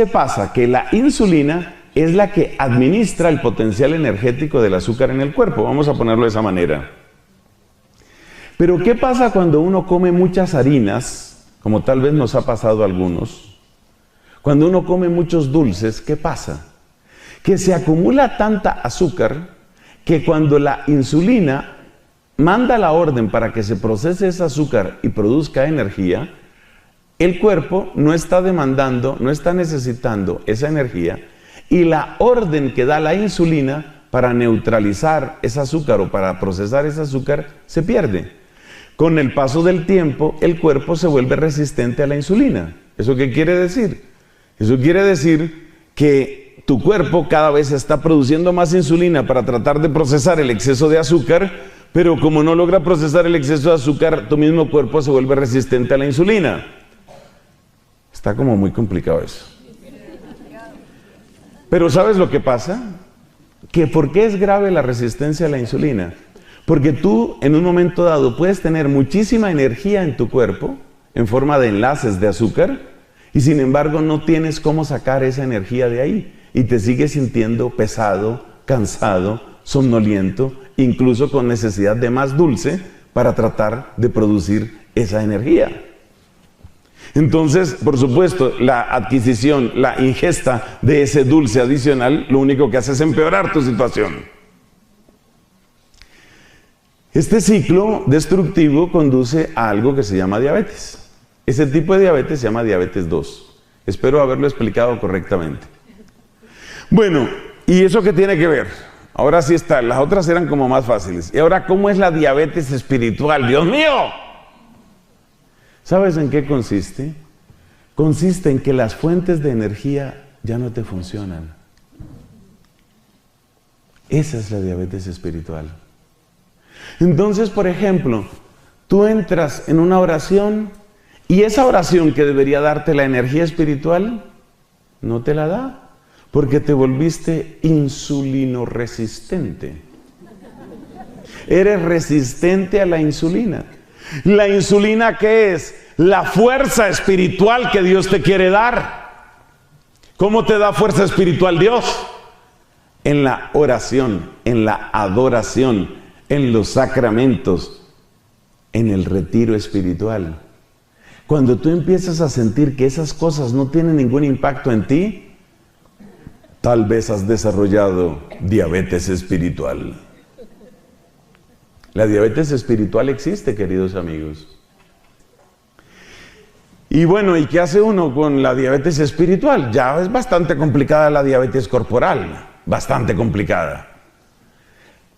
pasa? Que la insulina es la que administra el potencial energético del azúcar en el cuerpo. Vamos a ponerlo de esa manera. Pero ¿qué pasa cuando uno come muchas harinas, como tal vez nos ha pasado a algunos? Cuando uno come muchos dulces, ¿qué pasa? Que se acumula tanta azúcar que cuando la insulina manda la orden para que se procese ese azúcar y produzca energía, el cuerpo no está demandando, no está necesitando esa energía, y la orden que da la insulina para neutralizar ese azúcar o para procesar ese azúcar se pierde. Con el paso del tiempo, el cuerpo se vuelve resistente a la insulina. ¿Eso qué quiere decir? Eso quiere decir que tu cuerpo cada vez está produciendo más insulina para tratar de procesar el exceso de azúcar, pero como no logra procesar el exceso de azúcar, tu mismo cuerpo se vuelve resistente a la insulina. Está como muy complicado eso. Pero ¿sabes lo que pasa? Que ¿por qué es grave la resistencia a la insulina? Porque tú en un momento dado puedes tener muchísima energía en tu cuerpo en forma de enlaces de azúcar y sin embargo no tienes cómo sacar esa energía de ahí y te sigues sintiendo pesado, cansado, somnoliento, incluso con necesidad de más dulce para tratar de producir esa energía. Entonces, por supuesto, la adquisición, la ingesta de ese dulce adicional, lo único que hace es empeorar tu situación. Este ciclo destructivo conduce a algo que se llama diabetes. Ese tipo de diabetes se llama diabetes 2. Espero haberlo explicado correctamente. Bueno, ¿y eso qué tiene que ver? Ahora sí está, las otras eran como más fáciles. Y ahora, ¿cómo es la diabetes espiritual? ¡Dios mío! ¿Sabes en qué consiste? Consiste en que las fuentes de energía ya no te funcionan. Esa es la diabetes espiritual. Entonces, por ejemplo, tú entras en una oración y esa oración que debería darte la energía espiritual, no te la da. Porque te volviste insulino resistente. Eres resistente a la insulina. ¿La insulina qué es? La fuerza espiritual que Dios te quiere dar. ¿Cómo te da fuerza espiritual Dios? En la oración, en la adoración, en los sacramentos, en el retiro espiritual. Cuando tú empiezas a sentir que esas cosas no tienen ningún impacto en ti, tal vez has desarrollado diabetes espiritual. La diabetes espiritual existe, queridos amigos. Y bueno, ¿y qué hace uno con la diabetes espiritual? Ya es bastante complicada la diabetes corporal, bastante complicada.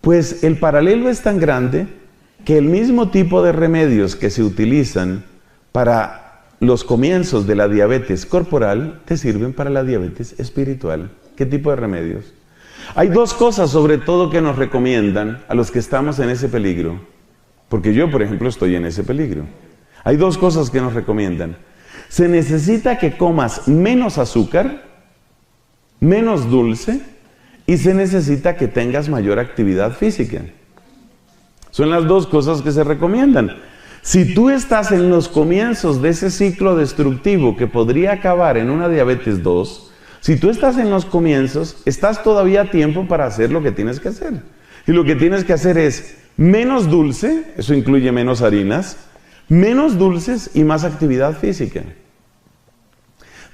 Pues el paralelo es tan grande que el mismo tipo de remedios que se utilizan para los comienzos de la diabetes corporal te sirven para la diabetes espiritual. ¿Qué tipo de remedios? Hay dos cosas sobre todo que nos recomiendan a los que estamos en ese peligro. Porque yo, por ejemplo, estoy en ese peligro. Hay dos cosas que nos recomiendan. Se necesita que comas menos azúcar, menos dulce, y se necesita que tengas mayor actividad física. Son las dos cosas que se recomiendan. Si tú estás en los comienzos de ese ciclo destructivo que podría acabar en una diabetes 2, si tú estás en los comienzos, estás todavía a tiempo para hacer lo que tienes que hacer. Y lo que tienes que hacer es menos dulce, eso incluye menos harinas, menos dulces y más actividad física.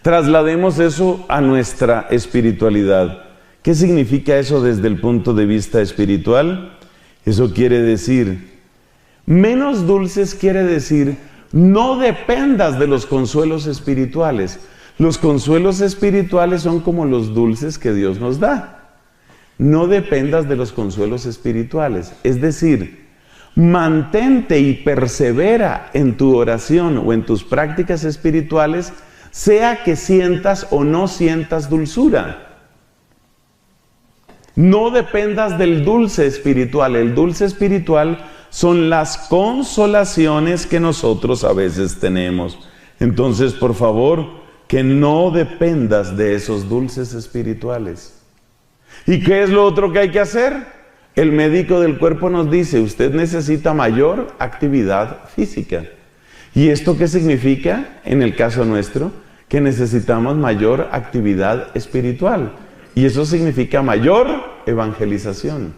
Traslademos eso a nuestra espiritualidad. ¿Qué significa eso desde el punto de vista espiritual? Eso quiere decir, menos dulces quiere decir, no dependas de los consuelos espirituales. Los consuelos espirituales son como los dulces que Dios nos da. No dependas de los consuelos espirituales. Es decir, mantente y persevera en tu oración o en tus prácticas espirituales, sea que sientas o no sientas dulzura. No dependas del dulce espiritual. El dulce espiritual son las consolaciones que nosotros a veces tenemos. Entonces, por favor, que no dependas de esos dulces espirituales. ¿Y qué es lo otro que hay que hacer? El médico del cuerpo nos dice, usted necesita mayor actividad física. ¿Y esto qué significa? En el caso nuestro, que necesitamos mayor actividad espiritual. Y eso significa mayor evangelización.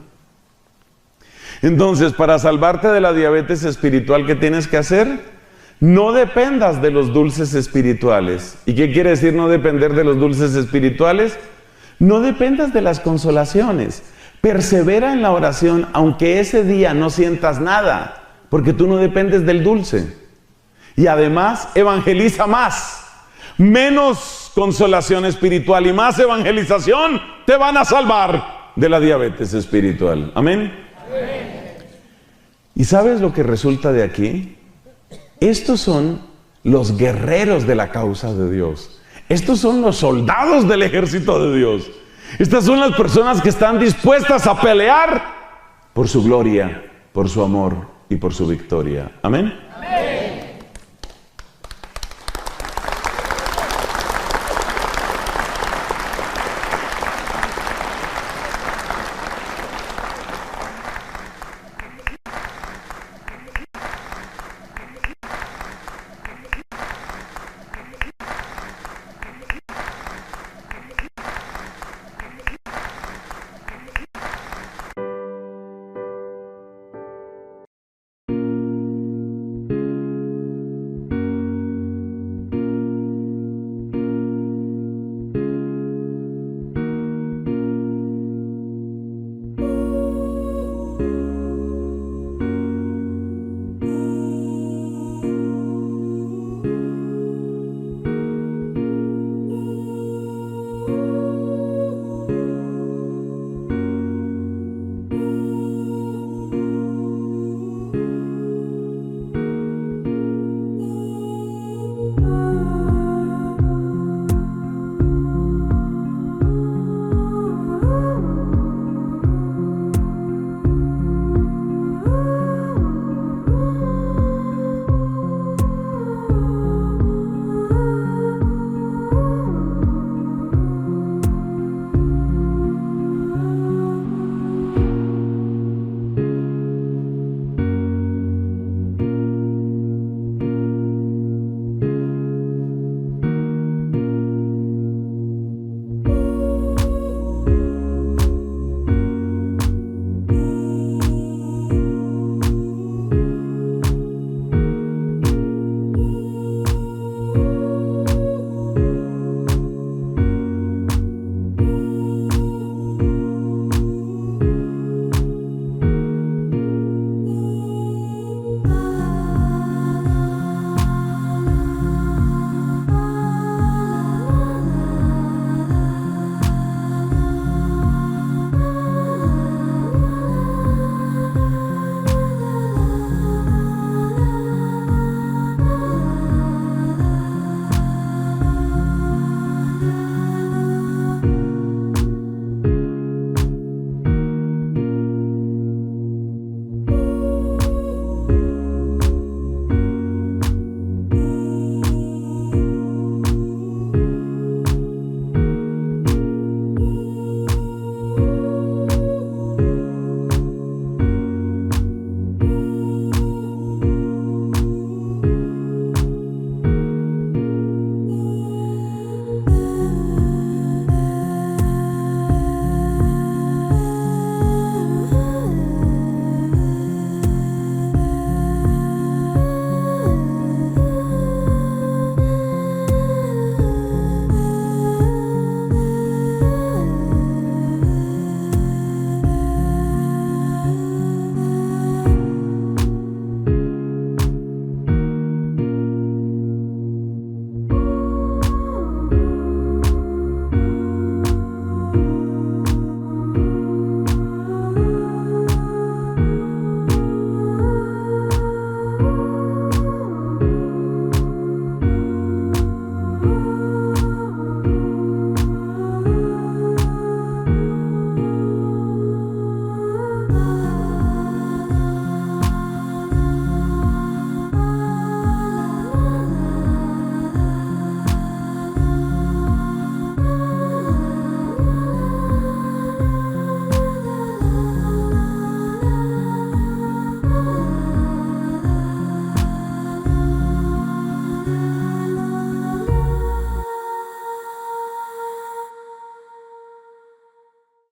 Entonces, para salvarte de la diabetes espiritual, ¿qué tienes que hacer? No dependas de los dulces espirituales. ¿Y qué quiere decir no depender de los dulces espirituales? No dependas de las consolaciones. Persevera en la oración, aunque ese día no sientas nada, porque tú no dependes del dulce. Y además, evangeliza más. Menos consolación espiritual y más evangelización te van a salvar de la diabetes espiritual. ¿Amén? Amén. ¿Y sabes lo que resulta de aquí? Estos son los guerreros de la causa de Dios. Estos son los soldados del ejército de Dios. Estas son las personas que están dispuestas a pelear por su gloria, por su amor y por su victoria. Amén.